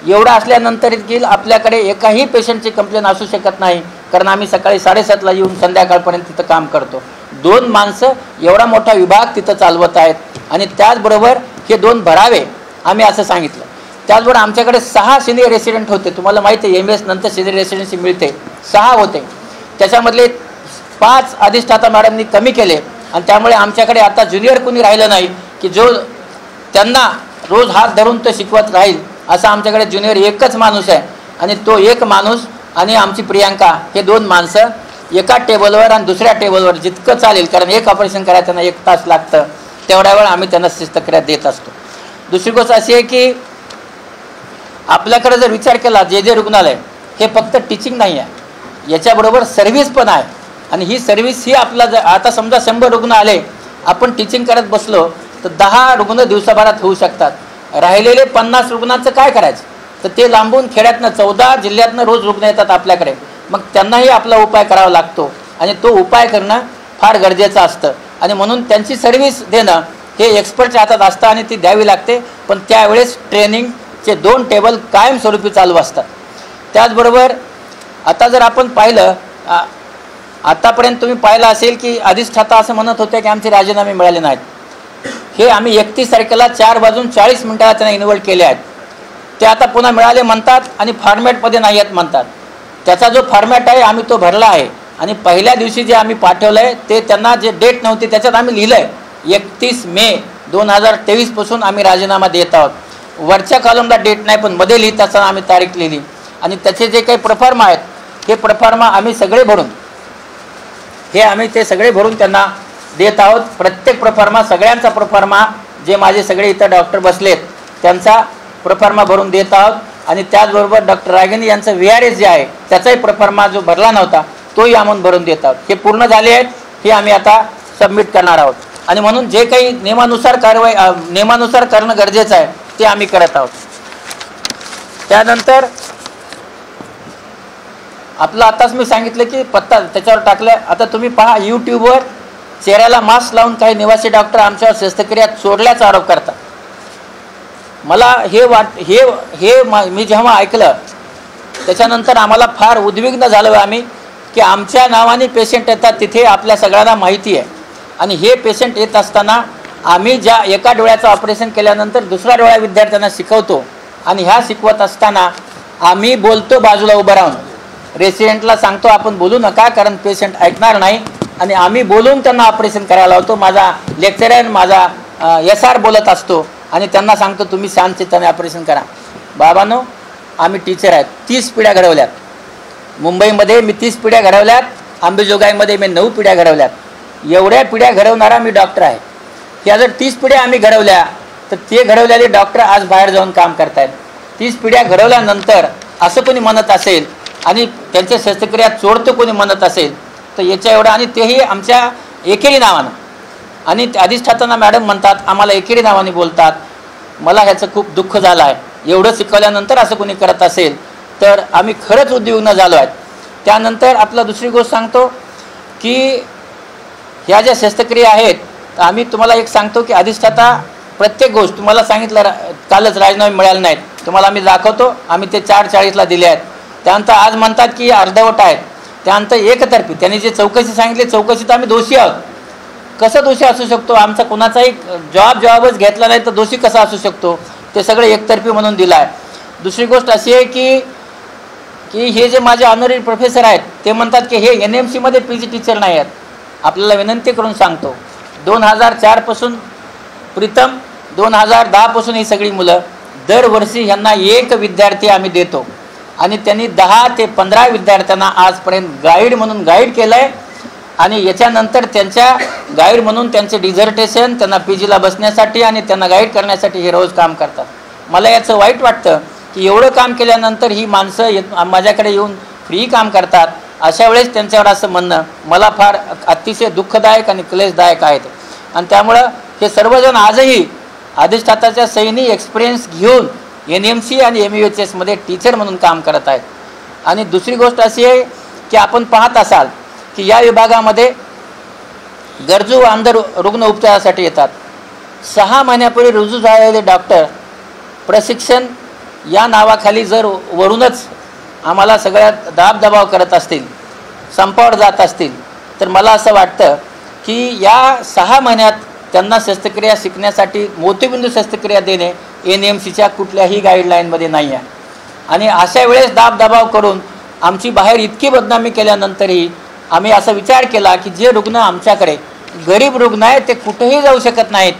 एवढं असल्यानंतर देखील आपल्याकडे एकाही पेशंटची कंप्लेंट असू शकत नाही, कारण आम्ही सकाळी 7:30ला येऊन संध्याकाळपर्यंत तिथं काम करतो. 2 माणसं एवढा मोठा विभाग तिथं चालवत आहेत आणि त्याचबरोबर हे 2 भरावे आम्ही असं सांगितलं. त्याचबरोबर आमच्याकडे 6 सिनियर रेसिडेंट होते. तुम्हाला माहिती आहे MS नंतर सिनियर रेसिडेन्सी मिळते, 6 होते. त्याच्यामधले 5 अधिष्ठाता मॅडमनी कमी केले आणि त्यामुळे आमच्याकडे आता ज्युनियर कोणी राहिलं नाही की जो त्यांना रोज हात धरून तो शिकवत राहील. असा आमच्याकडे ज्युनियर 1च माणूस आहे आणि तो 1 माणूस आणि आमची प्रियांका हे 2 माणसं एका टेबलवर आणि दुसऱ्या टेबलवर जितकं चालेल, कारण एक ऑपरेशन करायला त्यांना 1 तास लागतं, तेवढ्या वेळ आम्ही त्यांना शस्त्रक्रिया देत असतो. दुसरी गोष्ट अशी आहे की आपल्याकडे जर विचार केला JJ रुग्णालय हे फक्त टीचिंग नाही आहे, याच्याबरोबर सर्व्हिस पण आहे. आणि ही सर्व्हिस ही आपला आता समजा 100 रुग्ण आले, आपण टीचिंग करत बसलो तर 10 रुग्ण दिवसाभरात होऊ शकतात. राहिलेले 50 रुग्णांचं काय करायचं? तर ते लांबून खेड्यातनं 14 जिल्ह्यातनं रोज रुग्ण येतात आपल्याकडे, मग त्यांनाही आपला उपाय करावा लागतो आणि तो उपाय करणं फार गरजेचं असतं. आणि म्हणून त्यांची सर्व्हिस देणं हे एक्सपर्टच्या हातात असतं आणि ती द्यावी लागते. पण त्यावेळेस ट्रेनिंगचे 2 टेबल कायमस्वरूपी चालू असतात. त्याचबरोबर आता जर आपण पाहिलं, आतापर्यंत तुम्ही पाहिलं असेल की अधिष्ठाता असं म्हणत होते की आमचे राजीनामे मिळाले नाहीत. हे आम्ही 31 तारखेला 4 वाजून 40 मिनिटाला त्यांना इन्व्हॉल्व केले आहेत. ते आता पुन्हा मिळाले म्हणतात आणि फॉर्मॅटमध्ये नाही आहेत म्हणतात. त्याचा जो फॉर्मॅट आहे आम्ही तो भरला आहे आणि पहिल्या दिवशी जे आम्ही पाठवलं आहे ते त्यांना जे डेट नव्हती त्याच्यात आम्ही लिहिलं आहे 31 मे 2023 पासून आम्ही राजीनामा देत आहोत. वरच्या कॉलमला डेट नाही पण मध्ये लिहित असताना आम्ही तारीख लिहिली आणि त्याचे जे काही प्रफॉर्मा आहेत हे प्रफॉर्मा आम्ही सगळे भरून ते सगळे भरून त्यांना देत आहोत. प्रत्येक प्रफॉर्मा, सगळ्यांचा प्रफॉर्मा, जे माझे सगळे इथं डॉक्टर बसलेत त्यांचा प्रफॉर्मा भरून देत आहोत. आणि त्याचबरोबर डॉक्टर रागिनी यांचं VRS जे आहे त्याचाही प्रफॉर्मा जो भरला नव्हता तोही आम्ही भरून देत आहोत. हे पूर्ण झाले आहेत, हे आम्ही आता सबमिट करणार आहोत. आणि म्हणून जे काही नियमानुसार करणं गरजेचं आहे ते आम्ही करत आहोत. त्यानंतर आपलं आताच मी सांगितलं की पत्ता त्याच्यावर टाकलं. आता तुम्ही पहा YouTubeवर चेहऱ्याला मास्क लावून काही निवासी डॉक्टर आमच्यावर शस्त्रक्रिया चोरल्याचा आरोप करतात. मला मी जेव्हा ऐकलं त्याच्यानंतर आम्हाला फार उद्विग्न झालो आम्ही की आमच्या नावाने पेशंट येतात तिथे आपल्या सगळ्यांना माहिती आहे आणि हे पेशंट येत असताना आम्ही ज्या एका डोळ्याचं ऑपरेशन केल्यानंतर दुसऱ्या डोळ्या विद्यार्थ्यांना शिकवतो आणि ह्या शिकवत असताना आम्ही बोलतो बाजूला उभं राहून, रेसिडेंटला सांगतो आपण बोलू नका कारण पेशंट ऐकणार नाही आणि आम्ही बोलून त्यांना ऑपरेशन करायला लावतो. माझा लेक्चरर, माझा SR बोलत असतो आणि त्यांना सांगतो तुम्ही शांतचित्ताने ऑपरेशन करा. बाबांनो, आम्ही टीचर आहेत, 30 पिढ्या घडवल्यात मुंबईमध्ये. मी 30 पिढ्या घडवल्यात अंबेजोगाईमध्ये मी 9 पिढ्या घडवल्यात. एवढ्या पिढ्या घडवणारा मी डॉक्टर आहे. ह्या जर 30 पिढ्या आम्ही घडवल्या तर ते घडवलेले डॉक्टर आज बाहेर जाऊन काम करतायत. 30 पिढ्या घडवल्यानंतर असं कोणी म्हणत असेल आणि त्यांच्या शस्त्रक्रिया चोरतं कोणी म्हणत असेल तर याच्या एवढं, आणि तेही आमच्या एकेरी नावानं, आणि अधिष्ठाताना मॅडम म्हणतात आम्हाला एकेरी नावाने बोलतात. मला ह्याचं खूप दुःख झालं आहे. एवढं शिकवल्यानंतर असं कोणी करत असेल तर आम्ही खरंच उद्विग्न झालो आहेत. त्यानंतर आपला दुसरी गोष्ट सांगतो की ह्या ज्या शस्त्रक्रिया आहेत आम्ही तुम्हाला एक सांगतो की अधिष्ठाता प्रत्येक गोष्ट तुम्हाला सांगितलं, कालच राजीनामे मिळाले नाहीत, तुम्हाला आम्ही दाखवतो. आम्ही ते 4:40ला दिले आहेत. त्यानंतर आज म्हणतात की अर्धवट आहेत. त्यानंतर एकतर्फी त्यांनी जे चौकशी सांगितली, चौकशीत आम्ही दोषी आहोत. कसं दोषी असू शकतो? आमचा कुणाचाही जॉबच घेतला नाही तर दोषी कसा असू शकतो? ते सगळे एकतर्फी म्हणून दिलं आहे. दुसरी गोष्ट अशी आहे की हे जे माझे ऑनररी प्रोफेसर आहेत ते म्हणतात की हे NMCमध्ये PG टीचर नाही आहेत. आपल्याला विनंती करून सांगतो, 2004 पासून प्रीतम 2010 पासून ही सगळी मुलं दरवर्षी ह्यांना एक विद्यार्थी आम्ही देतो आणि त्यांनी 10 ते 15 विद्यार्थ्यांना आजपर्यंत गाईड म्हणून गाईड केलं आहे. आणि याच्यानंतर त्यांच्या गाईड म्हणून त्यांचे डिझर्टेशन त्यांना PGला बसण्यासाठी आणि त्यांना गाईड करण्यासाठी हे रोज काम करतात. मला याचं वाईट वाटतं की एवढं काम केल्यानंतर ही माणसं माझ्याकडे येऊन फ्री काम करतात. अशा वेळेस त्यांच्यावर असं म्हणणं मला फार अतिशय दुःखदायक आणि क्लेशदायक आहे. आणि त्यामुळं हे सर्वजण आजही अधिष्ठाताच्या सैनी एक्सपिरियन्स घेऊन NMC आणि MUHSमध्ये टीचर म्हणून काम करत आहेत. आणि दुसरी गोष्ट अशी आहे की आपण पाहत असाल की या विभागामध्ये गरजू अंध रुग्ण उपचारासाठी येतात. 6 महिन्यापूर्वी रुजू झालेले डॉक्टर प्रशिक्षण या नावाखाली जर वरूनच आम्हाला सगळ्यात दाबदबाव करत असतील, संपावर जात असतील तर मला असं वाटतं की या 6 महिन्यात त्यांना शस्त्रक्रिया शिकण्यासाठी मोतीबिंदू शस्त्रक्रिया देणे NMCच्या कुठल्याही गाईडलाईनमध्ये नाही आहे. आणि अशा वेळेस दाबदबाव करून आमची बाहेर इतकी बदनामी केल्यानंतरही आम्ही असा विचार केला की जे रुग्ण आमच्याकडे गरीब रुग्ण आहेत ते कुठेही जाऊ शकत नाहीत,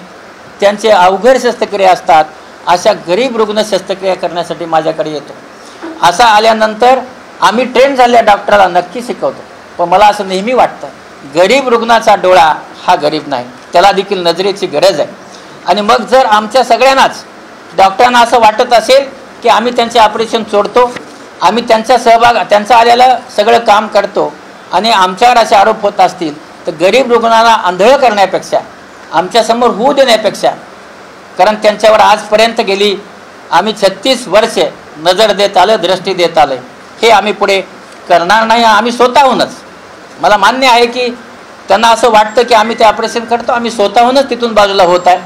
त्यांचे अवघड शस्त्रक्रिया असतात, अशा गरीब रुग्ण शस्त्रक्रिया करण्यासाठी माझ्याकडे येतो. असा आल्यानंतर आम्ही ट्रेन झालेल्या डॉक्टरला नक्की शिकवतो. पण मला असं नेहमी वाटतं गरीब रुग्णाचा डोळा हा गरीब नाही, त्याला देखील नजरेची गरज आहे. आणि मग जर आमच्या सगळ्यांनाच डॉक्टरांना असं वाटत असेल की आम्ही त्यांचे ऑपरेशन सोडतो, आम्ही त्यांचं आलेलं सगळं काम करतो आणि आमच्यावर असे आरोप होत असतील तर गरीब रुग्णांना आंधळ करण्यापेक्षा, आमच्यासमोर होऊ देण्यापेक्षा, कारण त्यांच्यावर आजपर्यंत गेली आम्ही 36 वर्षे नजर देत आलं, दृष्टी देत आलं, हे आम्ही पुढे करणार नाही. आम्ही स्वतःहूनच, मला मान्य आहे की त्यांना असं वाटतं की आम्ही ते ऑपरेशन करतो, आम्ही स्वतःहूनच तिथून बाजूला होत आहे.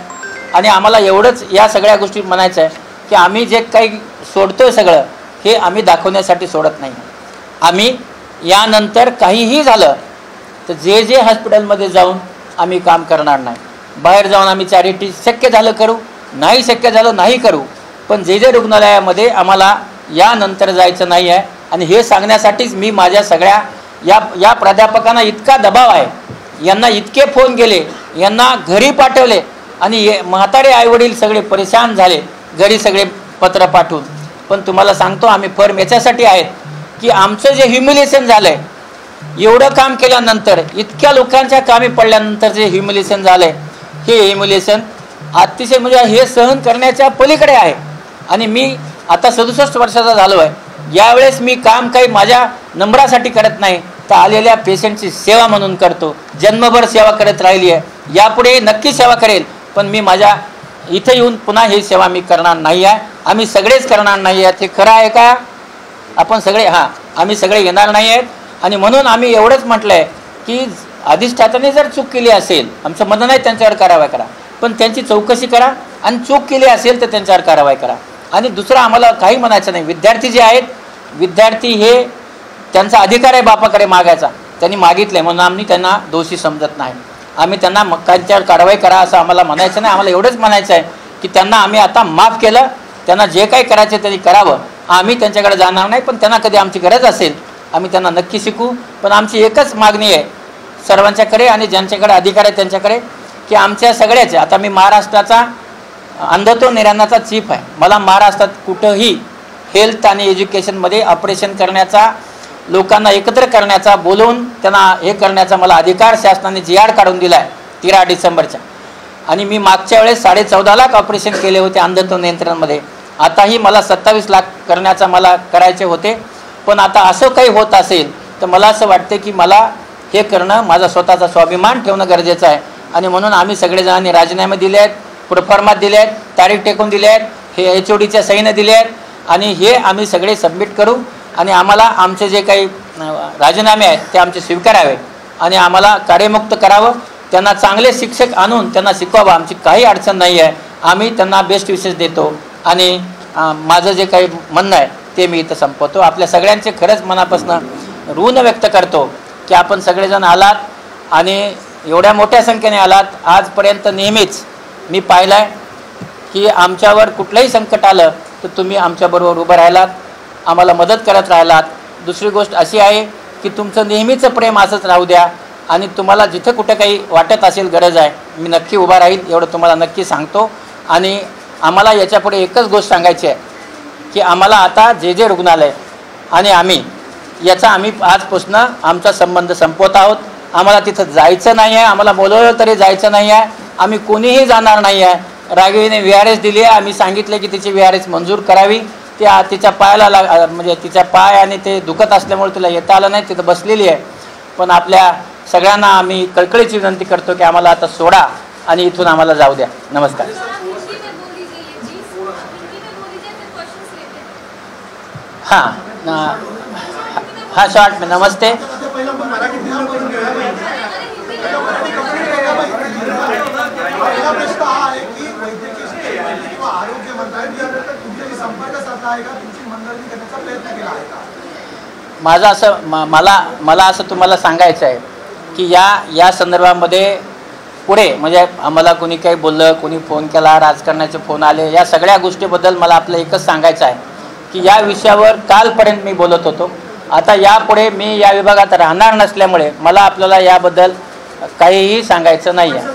आणि आम्हाला एवढंच या सगळ्या गोष्टी म्हणायचं आहे की आम्ही जे काही सोडतोय सगळं हे आम्ही दाखवण्यासाठी सोडत नाही. आम्ही यानंतर काहीही झालं तर जे हॉस्पिटलमध्ये जाऊन आम्ही काम करणार नाही. बाहेर जाऊन आम्ही चॅरिटी शक्य झालं करू, नाही शक्य झालं नाही करू, पण जे रुग्णालयामध्ये आम्हाला यानंतर जायचं नाही आहे. आणि हे सांगण्यासाठीच मी माझ्या सगळ्या या प्राध्यापकांना इतका दबाव आहे, यांना इतके फोन केले, यांना घरी पाठवले आणि म्हातारे आईवडील सगळे परेशान झाले घरी सगळे पत्र पाठवून. पण तुम्हाला सांगतो आम्ही फर्म याच्यासाठी आहेत की आमचं जे ह्युमिलेशन झालं आहे, एवढं काम केल्यानंतर, इतक्या लोकांच्या कामी पडल्यानंतर जे ह्युमिलेशन झालं आहे, हे ह्युमिलेशन अतिशय म्हणजे हे सहन करण्याच्या पलीकडे आहे. आणि मी आता 67 वर्षाचा झालो आहे. यावेळेस मी काम काही माझ्या नंबरासाठी करत नाही तर आलेल्या पेशंटची सेवा म्हणून करतो. जन्मभर सेवा करत राहिली आहे, यापुढे नक्की सेवा करेल, पण मी माझ्या इथे येऊन पुन्हा ही सेवा मी करणार नाही आहे. आम्ही सगळेच करणार नाही आहेत. हे खरं आहे का? आपण सगळे आम्ही सगळे येणार नाही आहेत. आणि म्हणून आम्ही एवढंच म्हटलं आहे की अधिष्ठाताने जर चूक केली असेल, आमचं म्हणणं नाही त्यांच्यावर कारवाई करा, पण त्यांची चौकशी करा आणि चूक केली असेल तर त्यांच्यावर कारवाई करा. आणि दुसरं आम्हाला काही म्हणायचं नाही. विद्यार्थी जे आहेत, विद्यार्थी हे त्यांचा अधिकार आहे बापाकडे मागायचा, त्यांनी मागितले म्हणून आम्ही त्यांना दोषी समजत नाही. आम्ही त्यांना त्यांच्यावर कारवाई करा असं आम्हाला म्हणायचं नाही. आम्हाला एवढंच म्हणायचं आहे की त्यांना आम्ही आता माफ केलं, त्यांना जे काही करायचं त्यांनी करावं, आम्ही त्यांच्याकडे जाणार नाही. पण त्यांना कधी आमची गरज असेल आम्ही त्यांना नक्की शिकू. पण आमची एकच मागणी आहे सर्वांच्याकडे आणि ज्यांच्याकडे अधिकार आहे त्यांच्याकडे की आमच्या सगळ्याचे, आता मी महाराष्ट्राचा अंधत्व निर्याणाचा चीफ आहे, मला महाराष्ट्रात कुठंही हेल्थ आणि एज्युकेशनमध्ये ऑपरेशन करण्याचा लोकांना एकत्र करण्याचा, बोलवून त्यांना हे करण्याचा मला अधिकार शासनाने GR काढून दिला आहे 13 डिसेंबरच्या. आणि मी मागच्या वेळेस 14.5 लाख ऑपरेशन केले होते अंधत्व नियंत्रणमध्ये. आताही मला 27 लाख करण्याचा मला करायचे होते. पण आता असं काही होत असेल तर मला असं वाटते की मला हे करणं, माझा स्वतःचा स्वाभिमान ठेवणं गरजेचं आहे. आणि म्हणून आम्ही सगळेजणांनी राजीनामे दिले आहेत, प्रोफॉर्मा दिले आहेत, तारीख टेकून दिले आहेत, हे HODच्या सहीनं दिले आहेत. आणि हे आम्ही सगळे सबमिट करू आणि आम्हाला आमचे जे काही राजीनामे आहेत ते आमचे स्वीकारावे आणि आम्हाला कार्यमुक्त करावं. त्यांना चांगले शिक्षक आणून त्यांना शिकवावं. आमची काही अडचण नाही आहे. आम्ही त्यांना बेस्ट विशेष देतो. आणि माझं जे काही म्हणणं आहे ते मी इथं संपवतो. आपल्या सगळ्यांचे खरंच मनापासून ऋण व्यक्त करतो की आपण सगळेजण आलात आणि एवढ्या मोठ्या संख्येने आलात. आजपर्यंत नेहमीच मी पाहिलं आहे की आमच्यावर कुठलंही संकट आलं तर तुम्ही आमच्याबरोबर उभं राहिलात, आम्हाला मदत करत राहिलात. दुसरी गोष्ट अशी आहे की तुमचं नेहमीचं प्रेम असंच राहू द्या. आणि तुम्हाला जिथं कुठं काही वाटत असेल गरज आहे, मी नक्की उभा राहील एवढं तुम्हाला नक्की सांगतो. आणि आम्हाला याच्यापुढे एकच गोष्ट सांगायची आहे की आम्हाला आता जे रुग्णालय आणि आम्ही आजपासून आमचा संबंध संपवत आहोत. आम्हाला तिथं जायचं नाही आहे, आम्हाला बोलवलं तरी जायचं नाही आहे, आम्ही कोणीही जाणार नाही आहे. राघवीने VRS दिली आहे, आम्ही सांगितले की तिची VRS मंजूर करावी. तिच्या पायाला म्हणजे तिचा पाय आणि ते दुखत असल्यामुळे तिला येता आलं नाही, तिथं बसलेली आहे. पण आपल्या सगळ्यांना आम्ही कळकळीची विनंती करतो की आम्हाला आता सोडा आणि इथून आम्हाला जाऊ द्या. नमस्कार. हाँ शॉर्ट में नमस्ते. माझं असं मला असं तुम्हाला सांगायचं आहे की या संदर्भामध्ये पुढे म्हणजे आम्हाला कोणी काही बोललं, कोणी फोन केला, राजकारणाचे फोन आले, या सगळ्या गोष्टीबद्दल मला आपलं एकच सांगायचं आहे की या विषयावर कालपर्यंत मी बोलत होतो. आता यापुढे मी या विभागात राहणार नसल्यामुळे मला आपल्याला याबद्दल काहीही सांगायचं नाही आहे.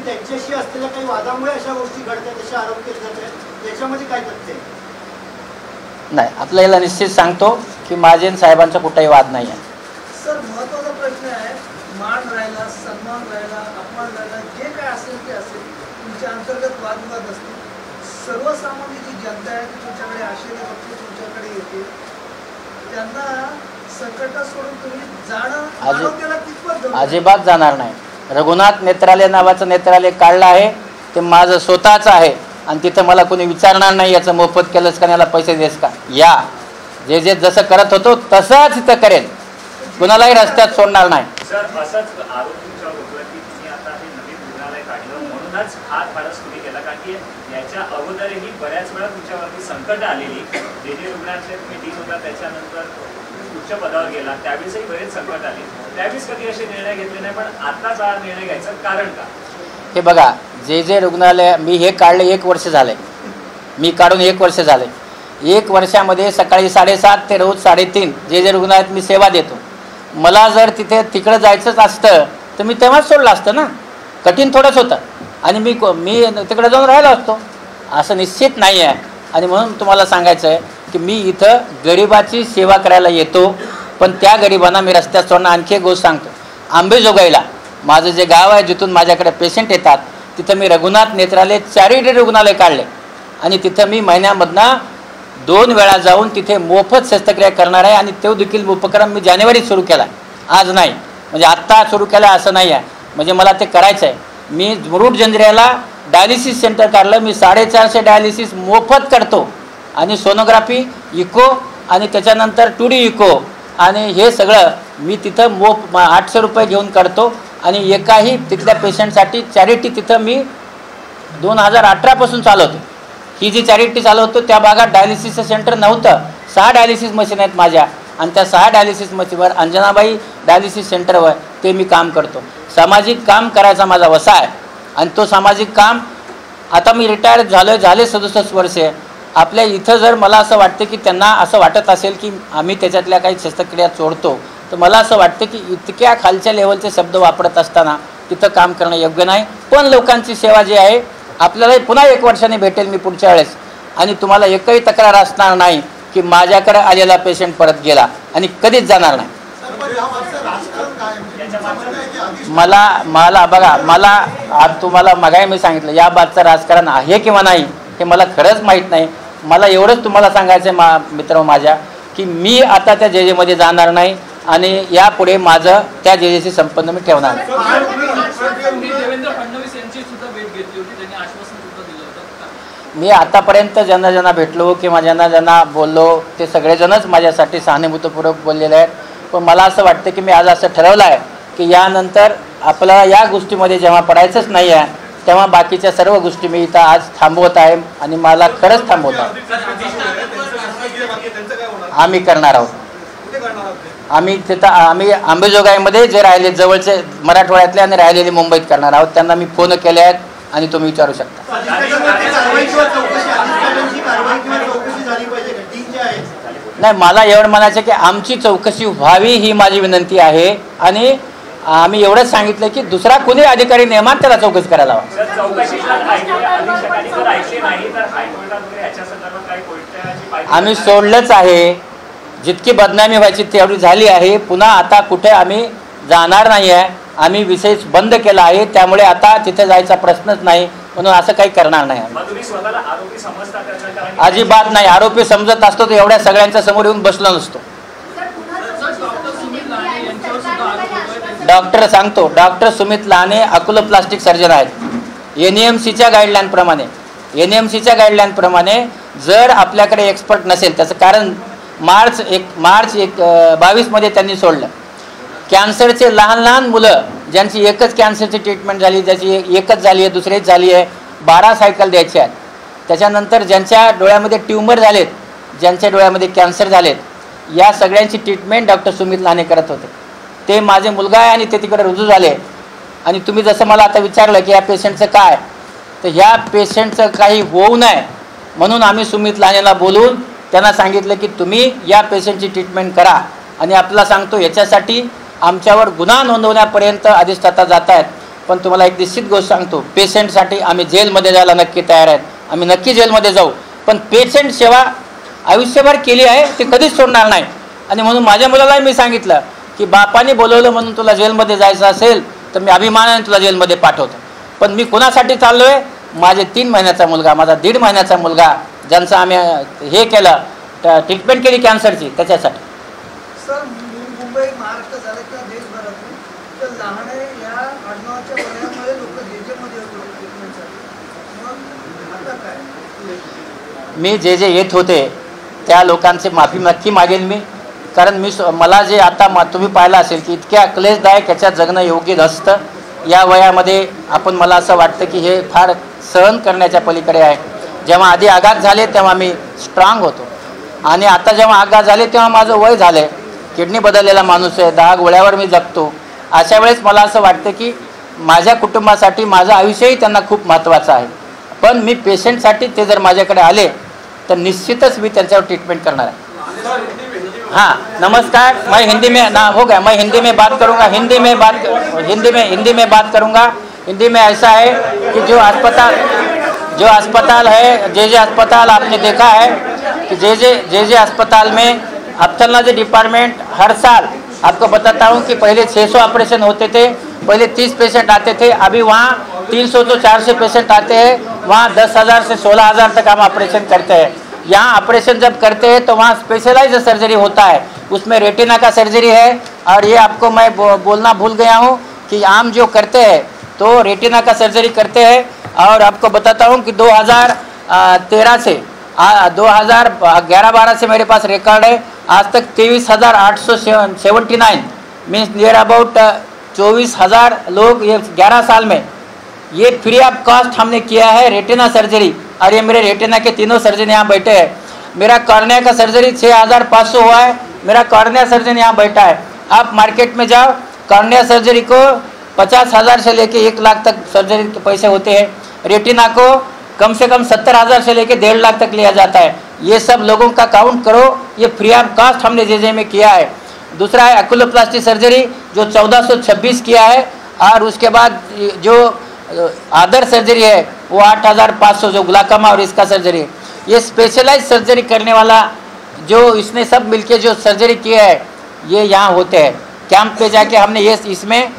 त्यांच्याशी असलेल्या काही वादामुळे अशा गोष्टी घडतात असे आरोप केले जातात, याच्यामध्ये काय तथ्य नाही. आपल्याला निश्चित सांगतो की माझे साहेबांचा कुठलाही वाद नाही आहे. सर, महत्त्वाचा प्रश्न आहे, मान राहिला, सन्मान राहिला, अपमान राहिला, जे काय असेल ते असेल, तुमच्या अंतर्गत वादविवाद असतील. सर्वसामान्य जी जनता आहे ती तुमच्याकडे आशेने बघते, तुमच्याकडे येते. त्यांना संकटात सोडून तुम्ही जाणं अजिबात जाणार नाही. रघुनाथ नेत्रालय नावाचं नेत्रालय काढलं आहे, ते माझं स्वतःचं आहे आणि तिथं मला कोणी विचारणार नाही याचं मोफत केलंच का, याला पैसे देस का. या जे जसं करत होतो तसंच इथं करेन, कुणालाही रस्त्यात सोडणार नाही. सर, असाच आरोप तुमच्यावर होतोय की तुम्ही आता हे नवीन रुग्णालय काढलं म्हणूनच हात फाडस तुम्ही केला, कारण की याच्या अगोदरही बऱ्याच वेळा तुमच्यावरती संकट आलेली. जे रुग्णालयाचे तुम्ही डीन होता त्याच्यानंतर उच्च पदावर गेला, त्यावेळेसही बरेच संकट आले. त्यावेळेस कधी असे निर्णय घेतले नाही, पण आताच हा निर्णय घ्यायचं कारण का? हे बघा, जे रुग्णालय मी हे काढले 1 वर्ष झाले, मी काढून 1 वर्ष झाले. 1 वर्षामध्ये सकाळी 7:30 ते रोज 3:30 जे रुग्णालयात मी सेवा देतो. मला जर तिकडं जायचंच असतं तर मी तेव्हाच सोडलं असतं ना. कठीण थोडंच होतं आणि मी तिकडे जाऊन राहिलो असतो. असं निश्चित नाही आहे. आणि म्हणून तुम्हाला सांगायचं आहे की मी इथं गरिबाची सेवा करायला येतो, पण त्या गरिबांना मी रस्त्यात सोडणं. आणखी एक गोष्ट सांगतो, आंबेजोगाईला माझं जे गाव आहे जिथून माझ्याकडे पेशंट येतात तिथं मी रघुनाथ नेत्रालय चॅरिटी रुग्णालय काढले आणि तिथं मी महिन्यामधनं 2 वेळा जाऊन तिथे मोफत शस्त्रक्रिया करणार आहे. आणि तो देखील उपक्रम मी जानेवारीत सुरू केला, आज नाही, म्हणजे आत्ता सुरू केला असं नाही आहे. म्हणजे मला ते करायचं आहे. मी मुरुड जंजिऱ्याला डायलिसिस सेंटर काढलं. मी 450 डायलिसिस मोफत करतो आणि सोनोग्राफी, इको आणि त्याच्यानंतर 2D इको आणि हे सगळं मी तिथं 800 रुपये घेऊन करतो. आणि एकाही तिथल्या पेशंटसाठी चॅरिटी तिथं मी 2018 चालवतो. ही जी चॅरिटी चालवतो त्या भागात डायलिसिसचं सेंटर नव्हतं. 6 डायलिसिस मशीन आहेत माझ्या आणि त्या 6 डायलिसिस मशीनवर अंजनाबाई डायलिसिस सेंटरवर ते मी काम करतो. सामाजिक काम करायचा माझा वसा आहे आणि तो सामाजिक काम आता मी रिटायर झाले 67 वर्षे. आपल्या इथं जर मला असं वाटतं की त्यांना असं वाटत असेल की आम्ही त्याच्यातल्या काही शस्त्रक्रिया चोरतो, तर मला असं वाटतं की इतक्या खालच्या लेवलचे शब्द वापरत असताना तिथं काम करणं योग्य नाही. पण लोकांची सेवा जी आहे आपल्याला पुन्हा 1 वर्षाने भेटेल मी पुढच्या वेळेस, आणि तुम्हाला एकही तक्रार असणार नाही की माझ्याकडे आलेला पेशंट परत गेला, आणि कधीच जाणार नाही. मला बघा, मला आज तुम्हाला मगाही मी सांगितलं या बाबतचं राजकारण आहे किंवा नाही हे मला खरंच माहीत नाही. मला एवढंच तुम्हाला सांगायचं आहे मित्र माझ्या, की मी आता त्या जेजेमध्ये जाणार नाही आणि यापुढे माझं त्या जेजेशी संबंध मी ठेवणार नाही. देवेंद्र फडणवीस यांची सुद्धा भेट घेतली होती, त्यांनी आश्वासन सुद्धा दिलं होतं. मी आतापर्यंत ज्यांना ज्यांना भेटलो किंवा ज्यांना ज्यांना बोललो ते सगळेजणच माझ्यासाठी सहानुभूतीपूर्वक बोललेले आहेत. पण मला असं वाटतं की मी आज असं ठरवलं आहे की यानंतर आपल्याला या गोष्टीमध्ये जेव्हा पडायचंच नाही आहे तेव्हा बाकीच्या सर्व गोष्टी मी इथं आज थांबवत आहे, आणि मला खरंच थांबवत आहे. आम्ही करणार आहोत. आम्ही अंबेजोगाईमध्ये जे राहिले जवळचे मराठवाड्यातले आणि राहिलेले मुंबईत करणार आहोत. त्यांना मी फोन केले आहेत आणि तुम्ही विचारू शकता. नाही, मला एवढं म्हणायचं की आमची चौकशी व्हावी ही माझी विनंती आहे, आणि आम्ही एवढंच सांगितलं की दुसरा कोणी अधिकारी नेमान त्याला चौकशी करायला हवा. आम्ही सोडलंच आहे. जितकी बदनामी व्हायची तेवढी झाली आहे. पुन्हा आता कुठे आम्ही जाणार नाही आहे. आम्ही विषय बंद केला आहे, त्यामुळे आता तिथे जायचा प्रश्नच नाही, म्हणून असं काही करणार नाही. अजिबात नाही. आरोपी समजत असतो तर एवढ्या सगळ्यांच्या समोर येऊन बसलो नसतो. डॉक्टर सुमित लाने अकोला प्लास्टिक सर्जन आहेत. NEMCच्या गाईडलाईनप्रमाणे जर आपल्याकडे एक्सपर्ट नसेल, त्याचं कारण मार्च 22 त्यांनी सोडलं. कॅन्सरचे लहान मुलं ज्यांची एकच कॅन्सरची ट्रीटमेंट झाली, ज्याची एकच झाली आहे, दुसरीच झाली आहे, 12 सायकल द्यायच्या आहेत. त्याच्यानंतर ज्यांच्या डोळ्यामध्ये ट्यूमर झालेत, ज्यांच्या डोळ्यामध्ये कॅन्सर झालेत, या सगळ्यांची ट्रीटमेंट डॉक्टर सुमित लाने करत होते. ते माझे मुलगा आहे आणि ते तिकडे रुजू झाले. आणि तुम्ही जसं मला आता विचारलं की या पेशंटचं काय, तर ह्या पेशंटचं काही होऊ नये म्हणून आम्ही सुमित लानेला बोलून त्यांना सांगितलं की तुम्ही या पेशंटची ट्रीटमेंट करा. आणि आपल्याला सांगतो याच्यासाठी आमच्यावर गुन्हा नोंदवण्यापर्यंत अधिष्ठाता जात आहेत. पण तुम्हाला एक निश्चित गोष्ट सांगतो, पेशंटसाठी आम्ही जेलमध्ये जायला नक्की तयार आहेत. आम्ही नक्की जेलमध्ये जाऊ, पण पेशंट सेवा आयुष्यभर केली आहे ती कधीच सोडणार नाही. आणि म्हणून माझ्या मुलालाही मी सांगितलं की बापाने बोलवलं म्हणून तुला जेलमध्ये जायचं असेल तर मी अभिमानाने तुला जेलमध्ये पाठवतो. पण मी कुणासाठी चाललो आहे? माझे 3 महिन्याचा मुलगा, माझा 1.5 महिन्याचा मुलगा, ज्यांचं आम्ही हे केलं, ट्रीटमेंट केली कॅन्सरची, त्याच्यासाठी. सर, मुंबई महाराष्ट्र झालं किंवा देशभरातून तर लहाने या आडनावाच्या वयामुळे लोक जेजेमध्ये होते ट्रीटमेंटसाठी. मग आता काय? मी जे येत होते त्या लोकांचे माफी नक्की मागेन मी. कारण मला जे आता तुम्ही पाहिलं असेल की इतक्या क्लेशदायक याच्यात जगणं योग्य नसतं. या वयामध्ये मला असं वाटतं की हे फार सहन करण्याच्या पलीकडे आहे. जेव्हा आधी आघात झाले तेव्हा मी स्ट्रॉंग होतो, आणि आता जेव्हा आघात झाले तेव्हा माझं वय झालं आहे. किडनी बदललेला माणूस आहे, 10 गोळ्यावर मी जगतो. अशा वेळेस मला असं वाटतं की माझ्या कुटुंबासाठी माझं आयुष्यही त्यांना खूप महत्त्वाचं आहे. पण मी पेशंटसाठी ते जर माझ्याकडे आले तर निश्चितच मी त्यांच्यावर ट्रीटमेंट करणार आहे. हाँ, नमस्कार. मैं हिंदी में ना हो गया, मैं हिंदी में बात करूँगा. हिंदी में बात करूँगा. हिंदी में ऐसा है कि जो अस्पताल है, जे अस्पताल आपने देखा है कि जे अस्पताल में अप्थेलॉजी डिपार्टमेंट हर साल, आपको बताता हूँ कि पहले 600 ऑपरेशन होते थे, पहले 30 पेशेंट आते थे. अभी वहाँ 300 तो 400 पेशेंट आते हैं. वहाँ 10,000 से 16,000 तक हम ऑपरेशन करते हैं. यहाँ ऑपरेशन जब करते हैं तो वहाँ स्पेशलाइज्ड सर्जरी होता है, उसमें रेटिना का सर्जरी है. और ये आपको मैं बोलना भूल गया हूँ कि आम जो करते हैं तो रेटिना का सर्जरी करते हैं. और आपको बताता हूँ कि 2013 से 2011-12 से मेरे पास रिकॉर्ड है. आज तक 23,879 मीन्स नियर अबाउट 24,000 लोग ये 11 साल में ये फ्री ऑफ कॉस्ट हमने किया है रेटिना सर्जरी. और ये मेरे रेटिना के तीनों सर्जन यहाँ बैठे हैं. मेरा कॉर्निया का सर्जरी 6,500 हुआ है. मेरा कॉर्निया सर्जन यहाँ बैठा है. आप मार्केट में जाओ, कॉर्निया सर्जरी को 50,000 से लेके 1 लाख तक सर्जरी के पैसे होते हैं. रेटिना को कम से कम 70,000 से लेके 1.5 लाख तक लिया जाता है. ये सब लोगों का काउंट करो, ये फ्री ऑफ कॉस्ट हमने जे में किया है. दूसरा है एक्युलोप्लास्टी सर्जरी जो 1426 किया है. और उसके बाद जो अदर सर्जरी है वो 8,500 जो ग्लाकोमा और इसका सर्जरी है। ये स्पेशलाइज सर्जरी करने वाला जो इसने सब मिलके जो सर्जरी किया है ये यहाँ होते हैं कैंप पे जाके। हमने ये इसमें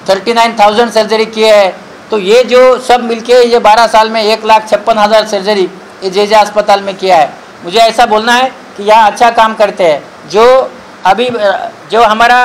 39,000 सर्जरी किए हैं। तो ये जो सब मिलके ये 12 साल में 1,56,000 सर्जरी ये जे अस्पताल में किया है। मुझे ऐसा बोलना है कि यहाँ अच्छा काम करते हैं। जो अभी जो हमारा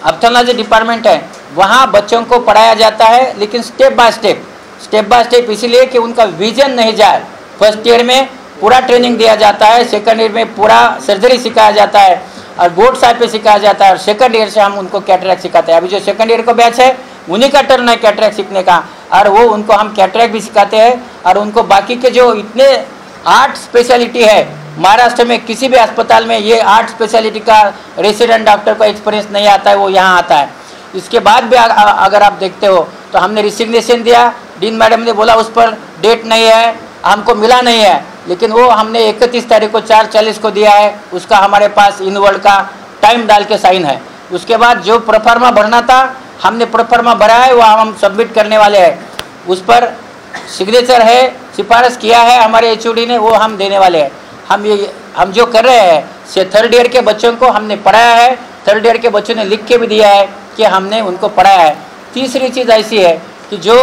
ऑप्थेल्मोलॉजी डिपार्टमेंट है वहाँ बच्चों को पढ़ाया जाता है, लेकिन स्टेप बाय स्टेप इसीलिए कि उनका विजन नहीं जाए। फर्स्ट ईयर में पूरा ट्रेनिंग दिया जाता है, सेकंड ईयर में पूरा सर्जरी सिखाया जाता है और बोर्ड साइड पे सिखाया जाता है, और सेकंड ईयर से हम उनको कैटरैक्ट सिखाते हैं। अभी जो सेकंड ईयर का बैच है उन्हीं का टर्न है कैटरैक्ट सीखने का, और वो उनको हम कैटरैक्ट भी सिखाते हैं। और उनको बाकी के जो इतने 8 स्पेशलिटी है महाराष्ट्र में किसी भी अस्पताल में ये 8 स्पेशलिटी का रेसिडेंट डॉक्टर को एक्सपीरियंस नहीं आता है, वो यहाँ आता है। इसके बाद भी अगर आप देखते हो तो हमने रिसिग्नेशन दिया, डीन मैडम ने बोला उस पर डेट नहीं है, हमको मिला नहीं है, लेकिन वो हमने 31 तारीख को 4:40 को दिया है। उसका हमारे पास इनवर्ड का टाइम डाल के साइन है। उसके बाद जो प्रोफार्मा भरना था हमने प्रोफार्मा भरा है, वो हम सबमिट करने वाले हैं। उस पर सिग्नेचर है, सिफारिश किया है हमारे HOD ने, वो हम देने वाले हैं। हम जो कर रहे हैं से थर्ड ईयर के बच्चों को हमने पढ़ाया है, थर्ड ईयर के बच्चों ने लिख के भी दिया है कि हमने उनको पढ़ाया है। तीसरी चीज़ ऐसी है कि जो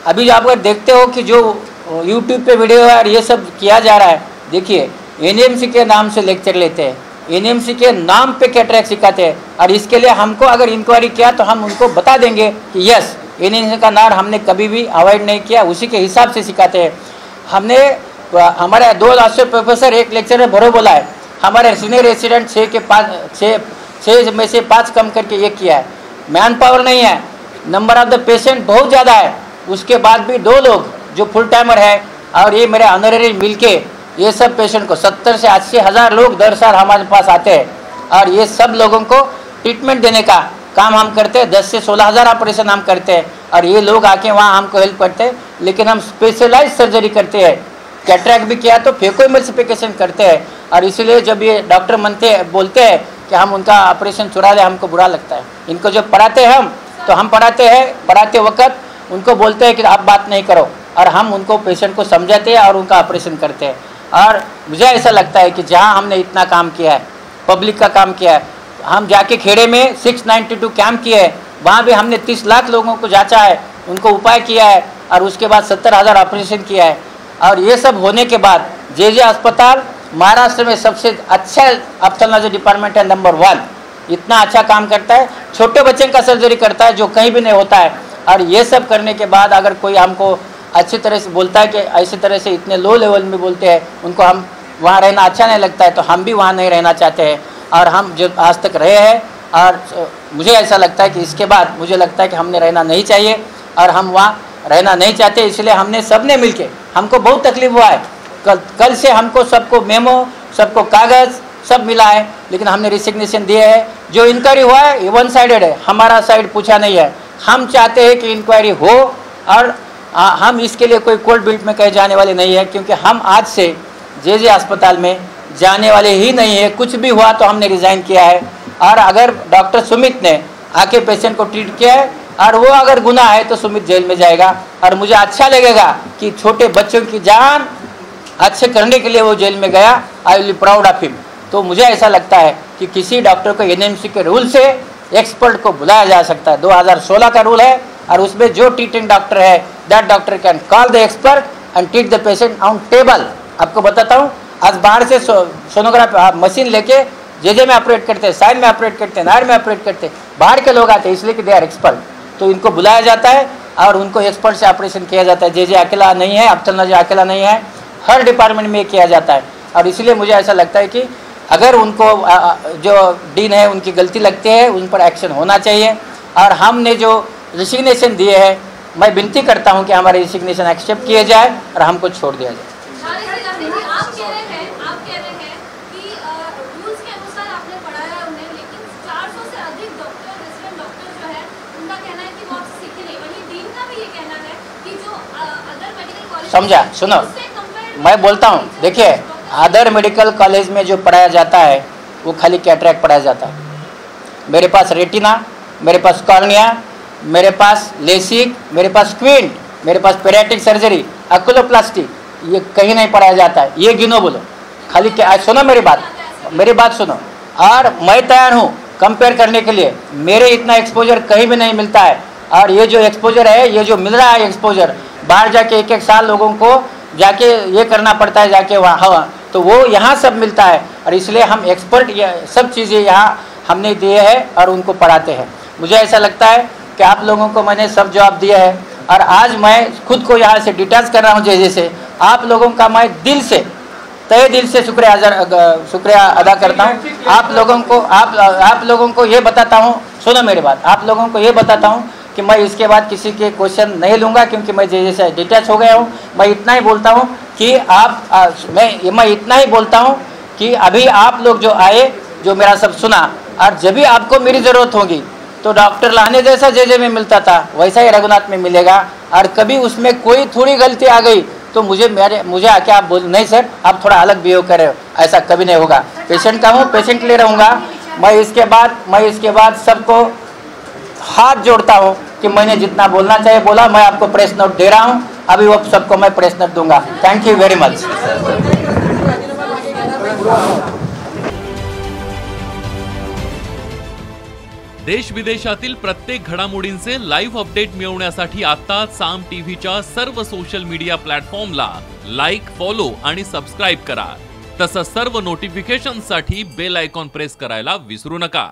अभी आप अगर देखते हो कि जो यूट्यूब पे वीडियो है और ये सब किया जा रहा है, देखिए NMC के नाम से लेक्चर लेते हैं, NMC के नाम पे कैटरैक्ट सिखाते हैं, और इसके लिए हमको अगर इंक्वायरी किया तो हम उनको बता देंगे कि यस NMC का नाम हमने कभी भी अवॉइड नहीं किया, उसी के हिसाब से सिखाते हैं। हमने हमारे 2 असिस्टेंट प्रोफेसर एक लेक्चर में भरो बोला है, हमारे सीनियर रेसिडेंट 6 में से 5 कम करके ये किया है। मैन पावर नहीं है, नंबर ऑफ द पेशेंट बहुत ज़्यादा है, उसके बाद भी 2 लोग जो फुल टाइमर है और ये मेरे ऑनरेरी मिलके ये सब पेशेंट को 70 से 80 हज़ार लोग दर साल हमारे पास आते हैं, और ये सब लोगों को ट्रीटमेंट देने का काम हम करते हैं। 10 से 16 हज़ार ऑपरेशन हम करते हैं, और ये लोग आके वहाँ हमको हेल्प करते हैं। लेकिन हम स्पेशलाइज सर्जरी करते हैं, कैटरैक्ट भी किया तो फेकोइमल्सिफिकेशन करते हैं, और इसीलिए जब ये डॉक्टर बोलते हैं कि हम उनका ऑपरेशन चुरा ले, हमको बुरा लगता है। इनको जब पढ़ाते हैं हम तो हम पढ़ाते वक्त उनको बोलते हैं कि आप बात नहीं करो, और हम उनको पेशेंट को समझाते हैं और उनका ऑपरेशन करते हैं। और मुझे ऐसा लगता है कि जहाँ हमने इतना काम किया है, पब्लिक का काम किया है, हम जाके खेड़े में 692 कैंप किए हैं, वहाँ भी हमने 30 लाख लोगों को जांचा है, उनको उपाय किया है, और उसके बाद 70,000 ऑपरेशन किया है। और ये सब होने के बाद जे अस्पताल महाराष्ट्र में सबसे अच्छा ऑप्थेल्मोलॉजी डिपार्टमेंट है, नंबर 1। इतना अच्छा काम करता है, छोटे बच्चे का सर्जरी करता है जो कहीं भी नहीं होता है। और ये सब करने के बाद अगर कोई हमको अच्छी तरह से बोलता है कि ऐसी तरह से इतने लो लेवल में बोलते हैं, उनको हम वहाँ रहना अच्छा नहीं लगता है, तो हम भी वहाँ नहीं रहना चाहते हैं। और हम जो आज तक रहे हैं, और मुझे ऐसा लगता है कि इसके बाद मुझे लगता है कि हमने रहना नहीं चाहिए, और हम वहाँ रहना नहीं चाहते। इसलिए हमने सबने मिलके, हमको बहुत तकलीफ हुआ है, कल से हमको सबको मेमो, सबको कागज़ सब मिला है, लेकिन हमने रिसिग्नेशन दिए है। जो इंक्वायरी हुआ है ये 1 साइडेड है, हमारा साइड पूछा नहीं है। हम चाहते हैं कि इंक्वायरी हो, और हम इसके लिए कोई कोर्ट बिल्ट में कहे जाने वाले नहीं है, क्योंकि हम आज से जे अस्पताल में जाने वाले ही नहीं है। कुछ भी हुआ तो हमने रिज़ाइन किया है, और अगर डॉक्टर सुमित ने आके पेशेंट को ट्रीट किया है और वो अगर गुनाह है तो सुमित जेल में जाएगा। और मुझे अच्छा लगेगा कि छोटे बच्चों की जान अच्छे करने के लिए वो जेल में गया। I will be proud of him. तो मुझे ऐसा लगता है कि किसी डॉक्टर को NMC के रूल से एक्सपर्ट को बुलाया जा सकता है। 2016 का रूल है, और उसमें जो ट्रीटिंग डॉक्टर है that doctor can call the expert end treat the patient on table. आपको बताता हूँ, आज बाहर से सोनोग्राफी मशीन लेके जे में ऑपरेट करते हैं, साइन में ऑपरेट करते हैं, नायर में ऑपरेट करते हैं, बाहर के लोग आते हैं, इसलिए कि दे आर एक्सपर्ट। तो इनको बुलाया जाता है और उनको एक्सपर्ट से ऑपरेशन किया जाता है। जे अकेला नहीं है, ऑप्थेल्मोलॉजी अकेला नहीं है, हर डिपार्टमेंट में किया जाता है। और इसलिए मुझे ऐसा लगता है कि अगर उनको जो डीन है उनकी गलती लगती है, उन पर एक्शन होना चाहिए। और हमने जो रिसिग्नेशन दिए हैं, मैं विनती करता हूं कि हमारे रिसिग्नेशन एक्सेप्ट किए जाए और हमको छोड़ दिया जाए। आप कह रहे हैं कि रूल्स के अनुसार आपने पढ़ाया उन्हें, लेकिन 400 से अधिक डॉक्टर, रेसिडेंट डॉक्टर जो है उनका कहना है कि वो आपसे सीखे नहीं। वहीं डीन का भी ये कहना है कि जो अदर मेडिकल कॉलेज, समझा, सुनो, मैं बोलता हूँ, देखिए अदर मेडिकल कॉलेज में जो पढ़ाया जाता है वो खाली कैटरैक्ट पढ़ाया जाता है। मेरे पास रेटिना, मेरे पास कॉर्निया, मेरे पास लेसिक, मेरे पास क्विंट, मेरे पास पेरियाट्रिक सर्जरी, अकुलोप्लास्टी, ये कहीं नहीं पढ़ाया जाता है। ये गिनो बोलो खाली क्या, सुनो मेरी बात सुनो। और मैं तैयार हूँ कंपेयर करने के लिए, मेरे इतना एक्सपोजर कहीं भी नहीं मिलता है। और ये जो एक्सपोजर है, ये जो मिल रहा है एक्सपोजर, बाहर जाके एक साल लोगों को जाके ये करना पड़ता है, जाके वहाँ, तो वो यहाँ सब मिलता है। और इसलिए हम एक्सपर्ट सब चीज़ें यहाँ हमने दिए हैं और उनको पढ़ाते हैं। मुझे ऐसा लगता है कि आप लोगों को मैंने सब जवाब दिया है और आज मैं खुद को यहाँ से डिटैच कर रहा हूँ जैसे आप लोगों का मैं दिल से, तहे दिल से शुक्रिया अदा करता हूँ। आप लोगों को ये बताता हूँ, सुनो मेरी बात, आप लोगों को ये बताता हूँ कि मैं इसके बाद किसी के क्वेश्चन नहीं लूँगा, क्योंकि मैं जैसे डिटैच हो गया हूँ। मैं इतना ही बोलता हूँ कि मैं इतना ही बोलता हूँ कि अभी आप लोग जो आए, जो मेरा सब सुना, और जब भी आपको मेरी ज़रूरत होगी तो डॉक्टर लाने जैसा जे में मिलता था वैसा ही रघुनाथ में मिलेगा। और कभी उसमें कोई थोड़ी गलती आ गई तो मुझे आके आप बोल, नहीं सर आप थोड़ा अलग बिहेव कर रहे हो, ऐसा कभी नहीं होगा। पेशेंट का हूँ, पेशेंट के लिए रहूँगा। मैं इसके बाद सबको हाथ जोड़ता हूँ कि मैंने जितना बोलना चाहिए बोला। मैं आपको प्रेस नोट दे रहा हूँ, अभी वो सबको मैं प्रेस नोट दूंगा। Thank you very much. देश विदेशातील प्रत्येक घडामोडींचे लाईव्ह अपडेट मिळवण्यासाठी आता साम टीव्हीच्या सर्व सोशल मीडिया प्लॅटफॉर्मला लाईक, फॉलो आणि सबस्क्राईब करा। तसंच सर्व नोटिफिकेशनसाठी बेल आयकॉन प्रेस करायला विसरू नका।